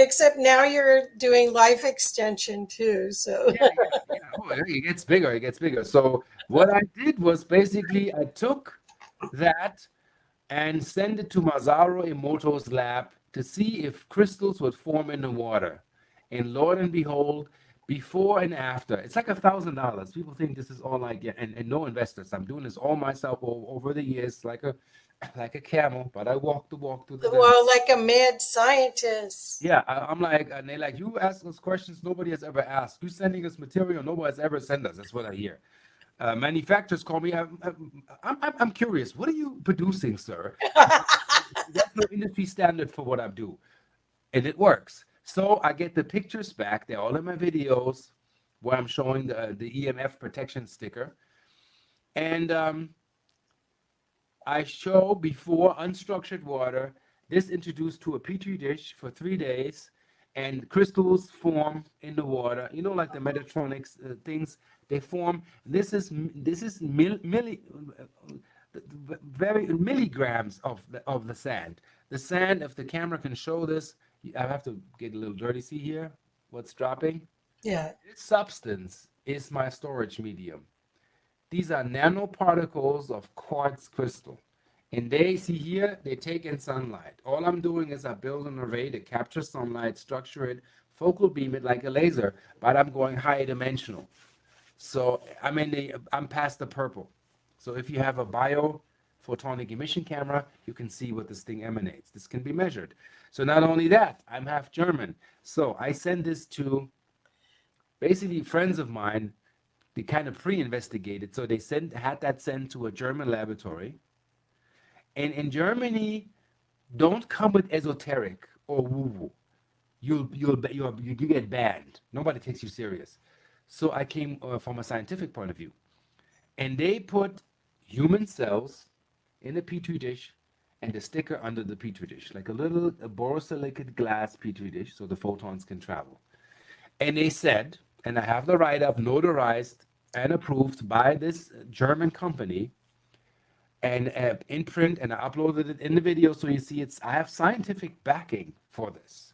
Except now you're doing life extension too. So Yeah, yeah, yeah. Oh, it gets bigger. It gets bigger. So what I did was basically I took that and sent it to Masaru Emoto's lab to see if crystals would form in the water. And Lord and behold, before and after, it's like $1,000. People think this is all like, yeah, and no investors. I'm doing this all myself over the years, like a like a camel, but I walk the walk through the desert. well, like a mad scientist. Yeah, I'm like, and they like, you ask us questions nobody has ever asked. You sending us material nobody has ever sent us. That's what I hear. Manufacturers call me. I'm curious. What are you producing, sir? There's no industry standard for what I do, and it works. So I get the pictures back. They're all in my videos where I'm showing the EMF protection sticker, and I show before unstructured water. This introduced to a petri dish for 3 days, and crystals form in the water. You know, like the Metatronics things, they form. This is very milligrams of the sand. The sand, if the camera can show this, I have to get a little dirty. See here, what's dropping? Yeah. This substance is my storage medium. These are nanoparticles of quartz crystal. And they see here, they take in sunlight. All I'm doing is I build an array to capture sunlight, structure it, focal beam it like a laser, but I'm going high dimensional. So I'm past the purple. So if you have a photonic emission camera, you can see what this thing emanates. This can be measured. So not only that, I'm half German. So I send this to basically friends of mine. They kind of pre-investigated. So they had that sent to a German laboratory. And in Germany, don't come with esoteric or woo-woo. You get banned. Nobody takes you serious. So I came from a scientific point of view. And they put human cells in a petri dish and a sticker under the petri dish, like a little borosilicate glass petri dish so the photons can travel. And they said, and I have the write-up notarized and approved by this German company, and in print, and I uploaded it in the video so you see I have scientific backing for this,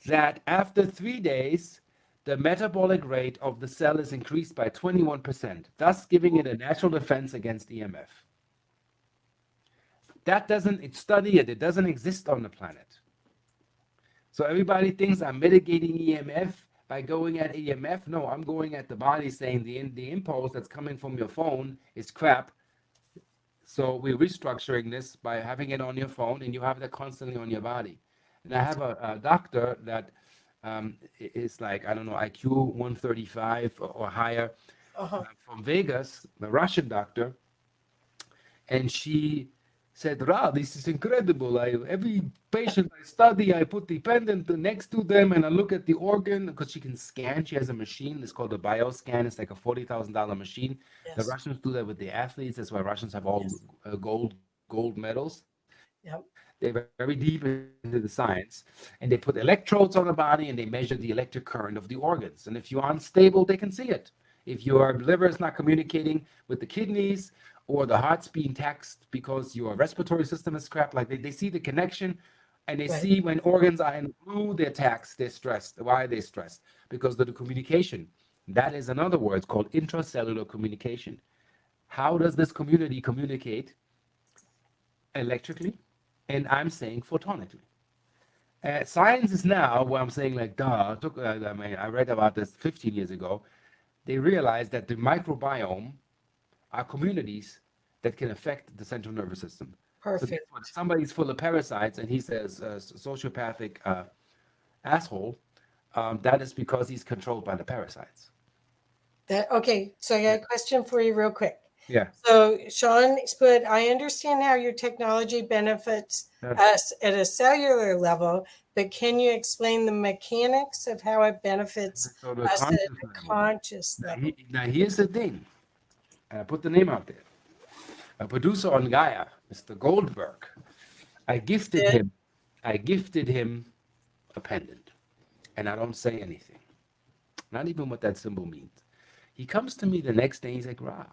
that after 3 days, the metabolic rate of the cell is increased by 21%, thus giving it a natural defense against EMF. Study it doesn't exist on the planet. So everybody thinks I'm mitigating EMF by going at EMF. No, I'm going at the body saying the impulse that's coming from your phone is crap. So we're restructuring this by having it on your phone, and you have that constantly on your body. And I have a doctor that is like, I don't know, IQ 135 or higher, from Vegas, the Russian doctor. And she said, Ra, this is incredible. Every patient I study, I put the pendant next to them and I look at the organ because she can scan. She has a machine. It's called a bioscan. It's like a $40,000 machine. Yes. The Russians do that with the athletes. That's why Russians have all gold medals. Yep. They're very deep into the science. And they put electrodes on the body and they measure the electric current of the organs. And if you're unstable, they can see it. If your liver is not communicating with the kidneys, or the heart's being taxed because your respiratory system is crap, like they see the connection, and they see when organs are in blue, they're taxed, they're stressed. Why are they stressed? Because of the communication. That is another word called intracellular communication. How does this community communicate? Electrically, and I'm saying photonically. Science is now where I'm saying like, duh, I read about this 15 years ago. They realized that the microbiome are communities that can affect the central nervous system. Perfect. So when somebody's full of parasites and he says sociopathic asshole, that is because he's controlled by the parasites. Okay, so I got a question for you real quick. Yeah. So Sean put, I understand how your technology benefits us at a cellular level, but can you explain the mechanics of how it benefits us at a conscious level? Now here's the thing. I put the name out there. A producer on Gaia, Mr. Goldberg. I gifted him a pendant, and I don't say anything, not even what that symbol means. He comes to me the next day. He's like, "Ra,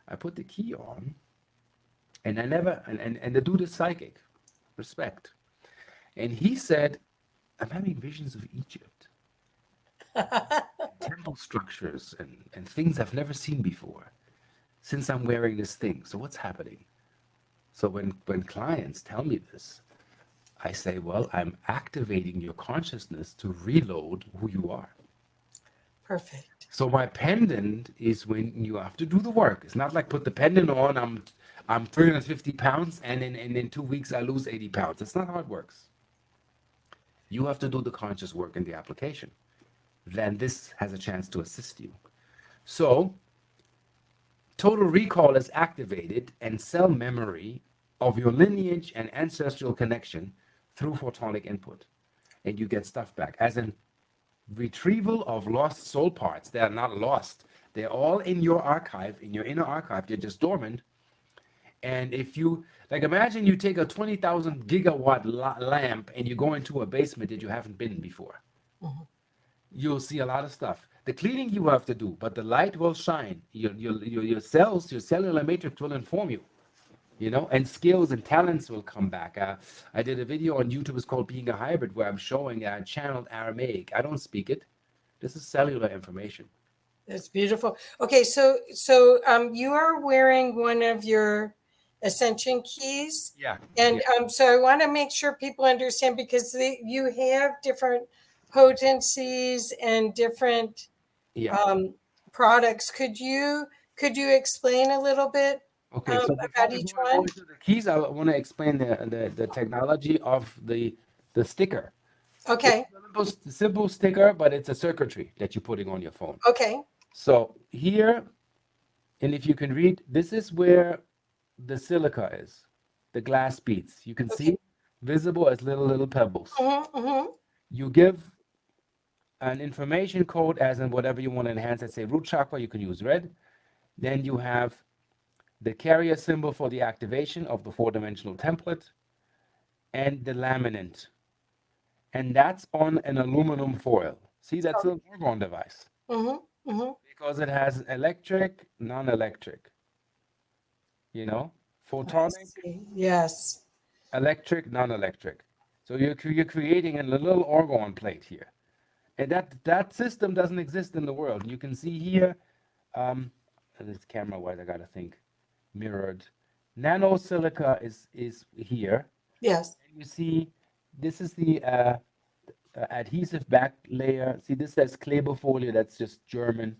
I put the key on, and I never." And the dude is psychic, respect. And he said, "I'm having visions of Egypt, temple structures, and things I've never seen before." Since I'm wearing this thing. So what's happening? So when clients tell me this, I say, well, I'm activating your consciousness to reload who you are. Perfect. So my pendant is when you have to do the work. It's not like put the pendant on, I'm 350 pounds, and in 2 weeks I lose 80 pounds. That's not how it works. You have to do the conscious work in the application. Then this has a chance to assist you. So total recall is activated and cell memory of your lineage and ancestral connection through photonic input. And you get stuff back. As in retrieval of lost soul parts. They are not lost. They're all in your archive, in your inner archive. They're just dormant. And if you, like imagine you take a 20,000 gigawatt lamp and you go into a basement that you haven't been before. Mm-hmm. You'll see a lot of stuff. The cleaning you have to do, but the light will shine. Your cells, your cellular matrix will inform you, and skills and talents will come back. I did a video on YouTube. It's called Being a Hybrid, where I'm showing channeled Aramaic. I don't speak it. This is cellular information. That's beautiful. Okay, so you are wearing one of your ascension keys, Yeah, and yeah, so I want to make sure people understand because you have different potencies and different yeah. um, products. Could you explain a little bit Okay, so about each before I go one? into the keys, I want to explain the technology of the sticker. It's Okay, a simple sticker, but it's a circuitry that you're putting on your phone. okay, So here, and if you can read, this is where the silica is, the glass beads. You can okay. see visible as little pebbles. Mm-hmm. You give an information code as in whatever you want to enhance. Let's say root chakra, you can use red. Then you have the carrier symbol for the activation of the four-dimensional template and the laminate. And that's on an aluminum foil. See, that's an orgone device Mm-hmm. Mm-hmm. because it has electric, non-electric, I photonic, see. Yes. electric, non-electric. So you're creating a little orgone plate here. And that system doesn't exist in the world. You can see here, and this camera-wise, I gotta think, mirrored. Nanosilica is here. Yes. And you see, this is the adhesive back layer. See, this says Klebefolie, that's just German,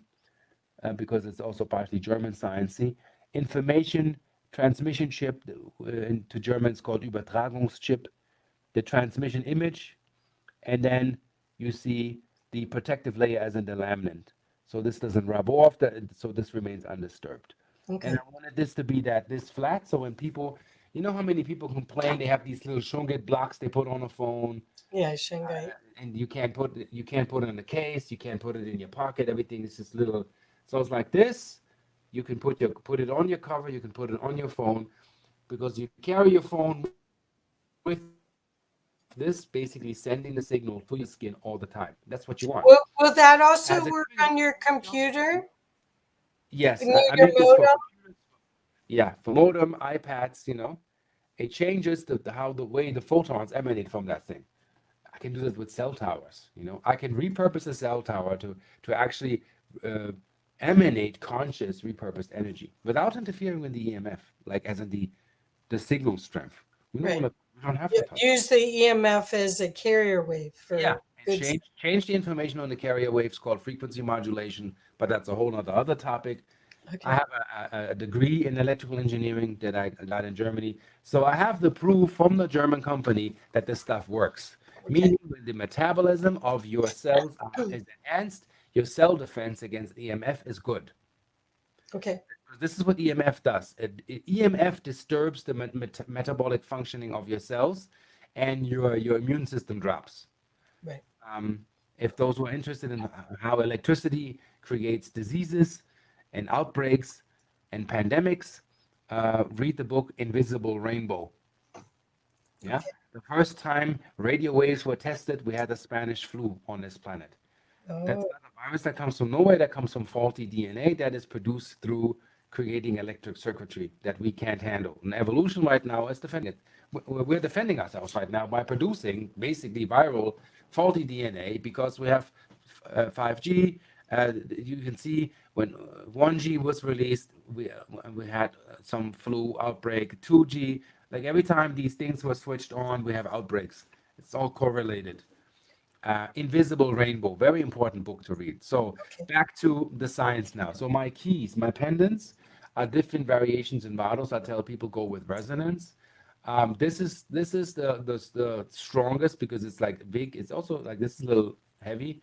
because it's also partially German science. See, information transmission chip, into German it's called Übertragungschip, the transmission image, and then you see the protective layer as in the laminate. So this doesn't rub off, so this remains undisturbed. And Okay. I wanted this to be this flat, so when people, how many people complain they have these little Shungite blocks they put on a phone, Yeah, Shanghai. and you can't put it in the case, you can't put it in your pocket, everything is just little. So it's like this. You can put it on your cover, you can put it on your phone, because you carry your phone with you. This basically sending the signal to your skin all the time. That's what you want. Will that As also a work carrier, on your computer yes, near I your made this for modem? computers. Yeah, for modem, iPads. It changes how the way the photons emanate from that thing. I can do that with cell towers. I can repurpose a cell tower to actually uh, emanate conscious repurposed energy without interfering with the EMF, like as in the signal strength. We don't Right. want to. We don't have to touch it. Use the EMF as a carrier wave Yeah, for and good. change the information on the carrier waves called frequency modulation, but that's a whole other topic. I Okay. have a degree in electrical engineering that I got in Germany. So I have the proof from the German company that this stuff works. Okay. Meaning when the metabolism of your cells is enhanced, your cell defense against EMF is good. Okay. This is what EMF does. EMF disturbs the metabolic functioning of your cells, and your immune system drops. Right. Um, if those who are interested in how electricity creates diseases and outbreaks and pandemics, read the book Invisible Rainbow. Yeah. Okay. The first time radio waves were tested, we had the Spanish flu on this planet. That's Oh. not a virus that comes from nowhere, that comes from faulty DNA that is produced through creating electric circuitry that we can't handle. And evolution right now is defending it. We're defending ourselves right now by producing basically viral faulty DNA because we have 5G. You can see when 1G was released, we had some flu outbreak, 2G. Like every time these things were switched on, we have outbreaks. It's all correlated. Invisible Rainbow, very important book to read. So Okay. back to the science now. So my keys, my pendants are different variations in models. I tell people go with resonance. This is the strongest because it's like big. It's also like this is a little heavy.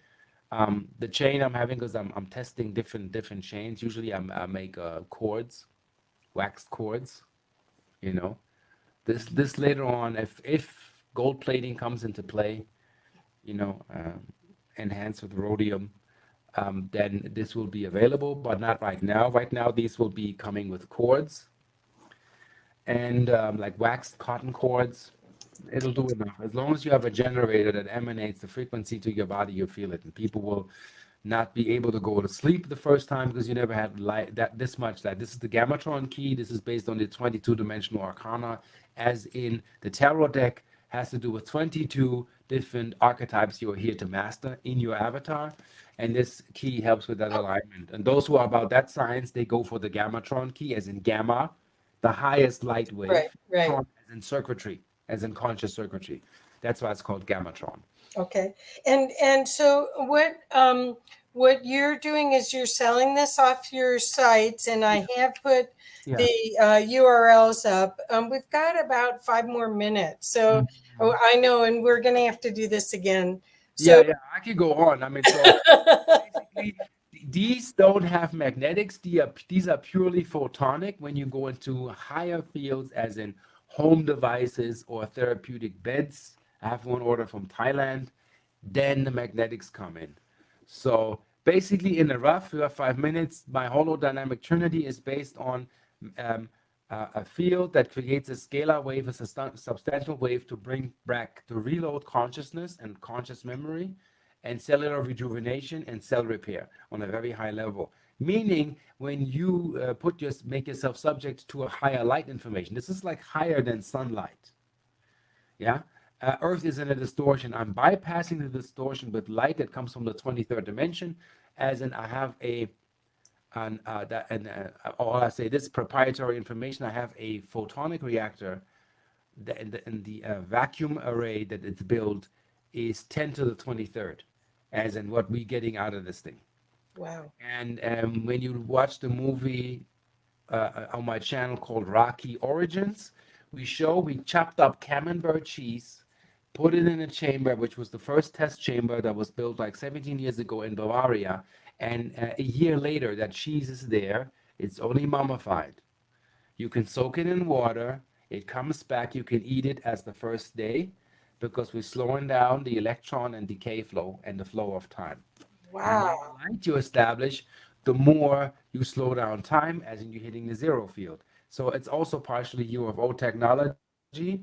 The chain I'm having because I'm testing different chains. Usually I make cords, waxed cords. You know, this later on if gold plating comes into play, you know, enhanced with rhodium, then this will be available, but not right now. Right now, these will be coming with cords and like waxed cotton cords. It'll do enough. As long as you have a generator that emanates the frequency to your body, you feel it. And people will not be able to go to sleep the first time because you never had light that this much light. This is the Gamatron key. This is based on the 22-dimensional arcana, as in the tarot deck. has to do with 22 different archetypes you're here to master in your avatar. And this key helps with that alignment. And those who are about that science, they go for the gammatron key, as in gamma, the highest light Right, wave, right. tron as in circuitry, as in conscious circuitry. That's why it's called gammatron. Okay. And so what you're doing is you're selling this off your sites, and I have put Yeah. the URLs up. We've got about 5 more minutes. So oh, Mhm. I know, and we're going to have to do this again. Yeah, So yeah, I could go on. I mean, so basically, these don't have magnetics. These are purely photonic. When you go into higher fields, as in home devices or therapeutic beds, I have one order from Thailand, then the magnetics come in. So basically, in a rough 5 minutes, my holodynamic trinity is based on um, a field that creates a scalar wave, a substantial wave to bring back, to reload consciousness and conscious memory, and cellular rejuvenation and cell repair on a very high level. Meaning, when you make yourself subject to a higher light information, this is like higher than sunlight. Yeah. Earth is in a distortion. I'm bypassing the distortion with light that comes from the 23rd dimension, as in I have or I say this proprietary information. I have a photonic reactor that in the vacuum array that it's built is 10 to the 23rd, as in what we're getting out of this thing. wow. And when you watch the movie on my channel called Rocky Origins, we chopped up camembert cheese, put it in a chamber, which was the first test chamber that was built like 17 years ago in Bavaria. And a year later, that cheese is there. It's only mummified. You can soak it in water. It comes back. You can eat it as the first day because we're slowing down the electron and decay flow and the flow of time. And the more Wow. light you establish, the more you slow down time, as in you're hitting the zero field. So it's also partially UFO technology.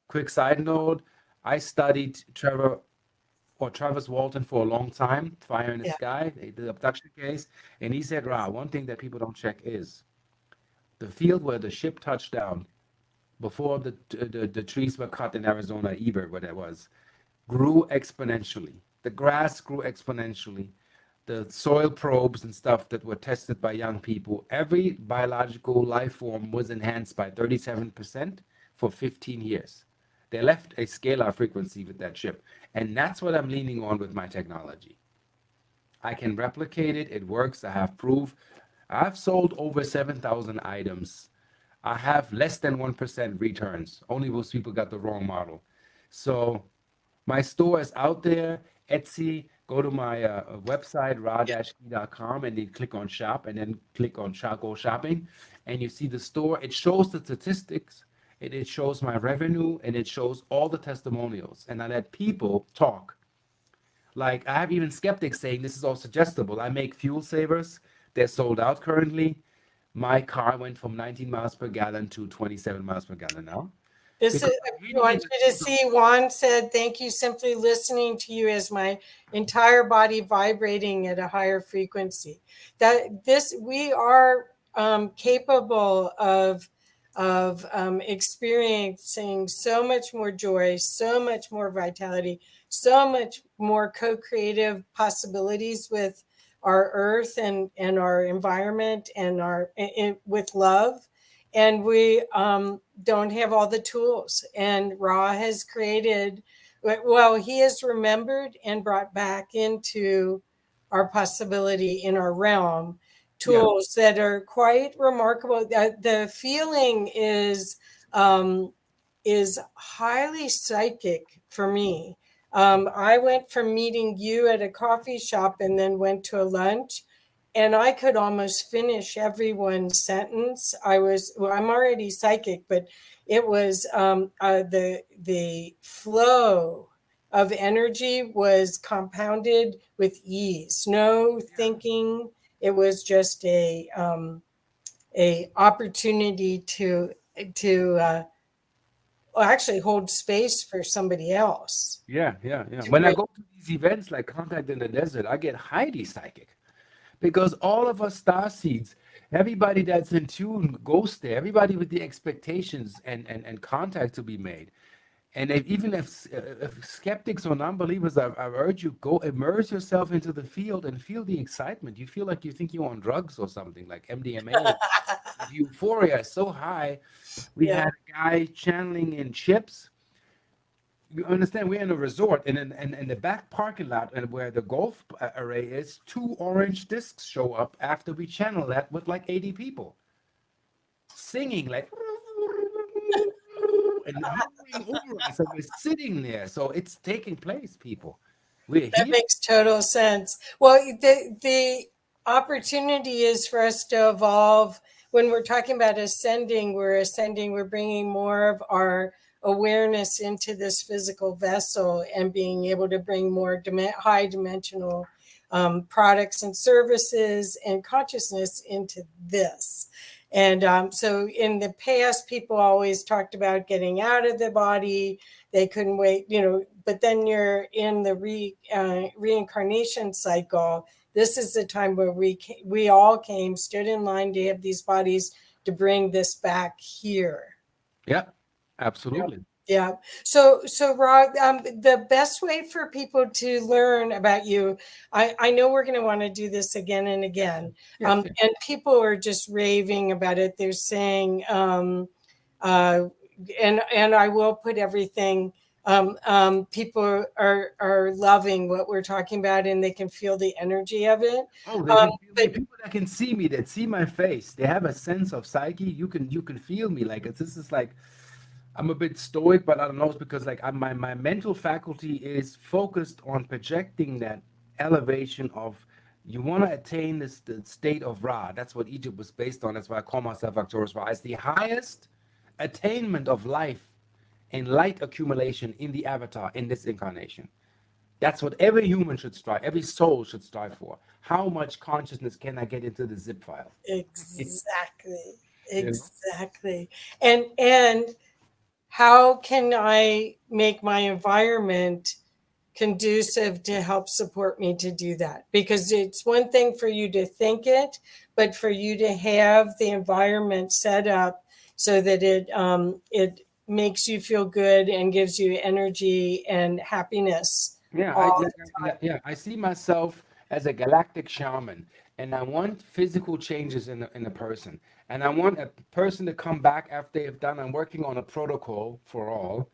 Quick side note, I studied Travis Walton for a long time, Fire in the Yeah. Sky, the abduction case, and he said, Ra, one thing that people don't check is the field where the ship touched down before the trees were cut in Arizona, Eber, where that was, grew exponentially. The grass grew exponentially. The soil probes and stuff that were tested by young people, every biological life form was enhanced by 37% for 15 years. They left a scalar frequency with that chip. And that's what I'm leaning on with my technology. I can replicate it. It works. I have proof. I've sold over 7,000 items. I have less than 1% returns. Only those people got the wrong model. So my store is out there. Etsy, go to my website, ra-key.com, and then click on shop, and then click on go shopping. And you see the store. It shows the statistics. It shows my revenue, and it shows all the testimonials. And I let people talk. Like I have even skeptics saying this is all suggestible. I make fuel savers. They're sold out currently. My car went from 19 miles per gallon to 27 miles per gallon now This is, because I'm I hitting in want the you to field of see, Juan said, thank you, simply listening to you as my entire body vibrating at a higher frequency. That this, we are capable of experiencing so much more joy, so much more vitality, so much more co-creative possibilities with our earth and our environment and with love, and we don't have all the tools. And Ra has created, well, he has remembered and brought back into our possibility in our realm yeah, tools that are quite remarkable. The feeling is highly psychic for me. I went from meeting you at a coffee shop and then went to a lunch, and I could almost finish everyone's sentence. I'm already psychic, but it was the flow of energy was compounded with ease, no yeah. thinking. It was just a opportunity to actually hold space for somebody else. Yeah, yeah, yeah. To When I really, go to these events like Contact in the Desert, I get highly psychic because all of us star seeds, everybody that's in tune goes there, everybody with the expectations and contact to be made. And if skeptics or non-believers, I urge you, go immerse yourself into the field and feel the excitement. You feel like you think you're on drugs or something, like MDMA. The euphoria is so high. We Yeah, had a guy channeling in chips. You understand, we're in a resort, and in the back parking lot, and where the golf array is, two orange discs show up after we channel that with like 80 people singing like and hovering over us, and we're sitting there. So it's taking place, people. We're that here. makes total sense. Well, the opportunity is for us to evolve. When we're talking about ascending, we're bringing more of our awareness into this physical vessel and being able to bring more high dimensional products and services and consciousness into this. And so in the past, people always talked about getting out of the body. They couldn't wait, but then you're in the reincarnation cycle. This is the time where we all came, stood in line to have these bodies to bring this back here. Yeah, absolutely. Yeah. So Rod, the best way for people to learn about you, I know we're going to want to do this again and Yes, again. yes, yes. And people are just raving about it. They're saying, uh, and I will put everything. People are loving what we're talking about, and they can feel the energy of it. Oh, they can feel me. But People that can see me, that see my face, they have a sense of psyche. You can feel me. Like this is like I'm a bit stoic, but I don't know. It's because like my mental faculty is focused on projecting that elevation of you want to attain this the state of Ra. That's what Egypt was based on. That's why I call myself ARCTURUS RA. It's the highest attainment of life and light accumulation in the avatar in this incarnation. That's what every human should strive, every soul should strive for. How much consciousness can I get into the zip file? exactly, You know? exactly, and how can I make my environment conducive to help support me to do that? Because it's one thing for you to think it, but for you to have the environment set up so that it makes you feel good and gives you energy and happiness Yeah, all the yeah, I see myself as a galactic shaman, and I want physical changes in a person, and I want a person to come back after they've done. I'm working on a protocol for all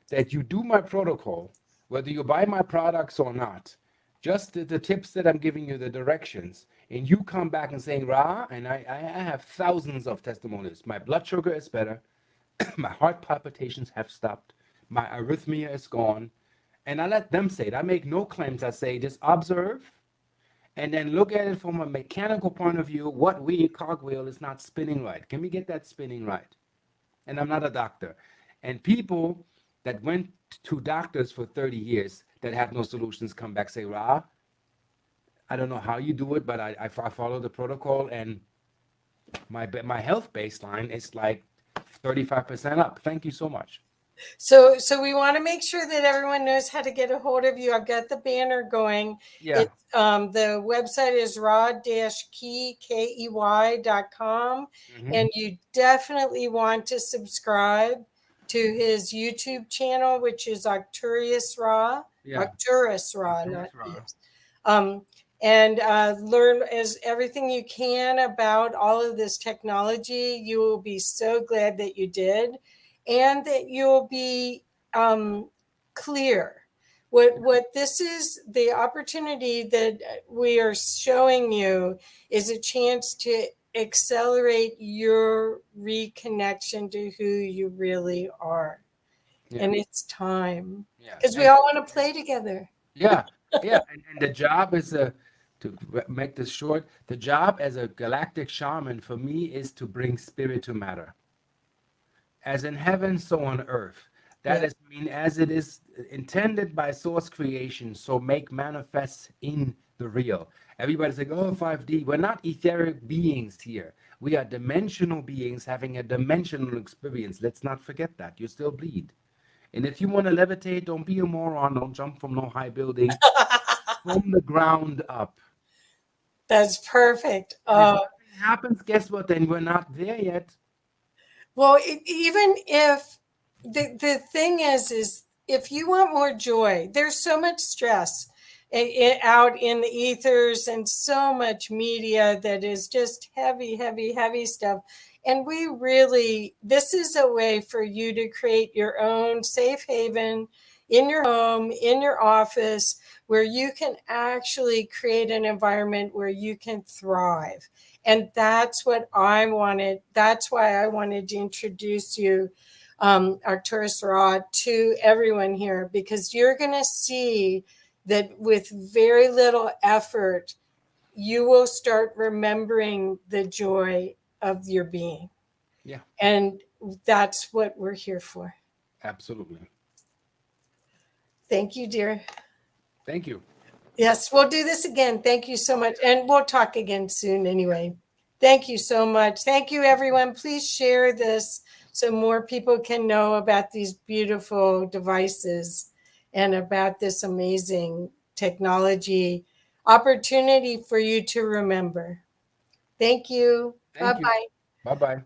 that you do my protocol, whether you buy my products or not. Just the tips that I'm giving you, the directions, and you come back and saying, Ra, and I have thousands of testimonies. My blood sugar is better. My heart palpitations have stopped. My arrhythmia is gone. And I let them say it. I make no claims. I say just observe and then look at it from a mechanical point of view. What cogwheel is not spinning right? Can we get that spinning right? And I'm not a doctor. And people that went to doctors for 30 years that had no solutions come back say, Ra, I don't know how you do it, but I follow the protocol, and my health baseline is like 35% up. Thank you so much. So we want to make sure that everyone knows how to get a hold of you. I've got the banner going. Yeah. It's the website is raw-key.com, Hmm. and you definitely want to subscribe to his YouTube channel, which is Arcturus Ra, Yeah. Arcturus Ra, not Arcturus Ra. yes. Um, and learn as everything you can about all of this technology. You will be so glad that you did, and that you'll be um, clear. What this is, the opportunity that we are showing you is a chance to accelerate your reconnection to who you really are. Yeah. And it's time Yeah. because we all want to play together. Yeah, yeah, and the job is to make this short. The job as a galactic shaman for me is to bring spirit to matter, as in heaven, so on earth. That Yeah. is, I mean, as it is intended by source creation, so make manifest in the real. Everybody's like, oh, 5D. We're not etheric beings here. We are dimensional beings having a dimensional experience. Let's not forget that. You still bleed. And if you want to levitate, don't be a moron. Don't jump from no high building. From the ground up. That's perfect. And if nothing happens, guess what? Then we're not there yet. Well, even if the thing is if you want more joy, there's so much stress out in the ethers and so much media that is just heavy, heavy, heavy stuff. And we really, this is a way for you to create your own safe haven in your home, in your office, where you can actually create an environment where you can thrive. And that's what I wanted. That's why I wanted to introduce you, ARCTURUS RA, to everyone here, because you're going to see that with very little effort, you will start remembering the joy of your being. Yeah, And that's what we're here for. absolutely. Thank you, dear. Thank you. Yes, we'll do this again. Thank you so much. And we'll talk again soon anyway. Thank you so much. Thank you, everyone. Please share this so more people can know about these beautiful devices and about this amazing technology opportunity for you to remember. Thank you. Thank you. Bye-bye. Bye bye.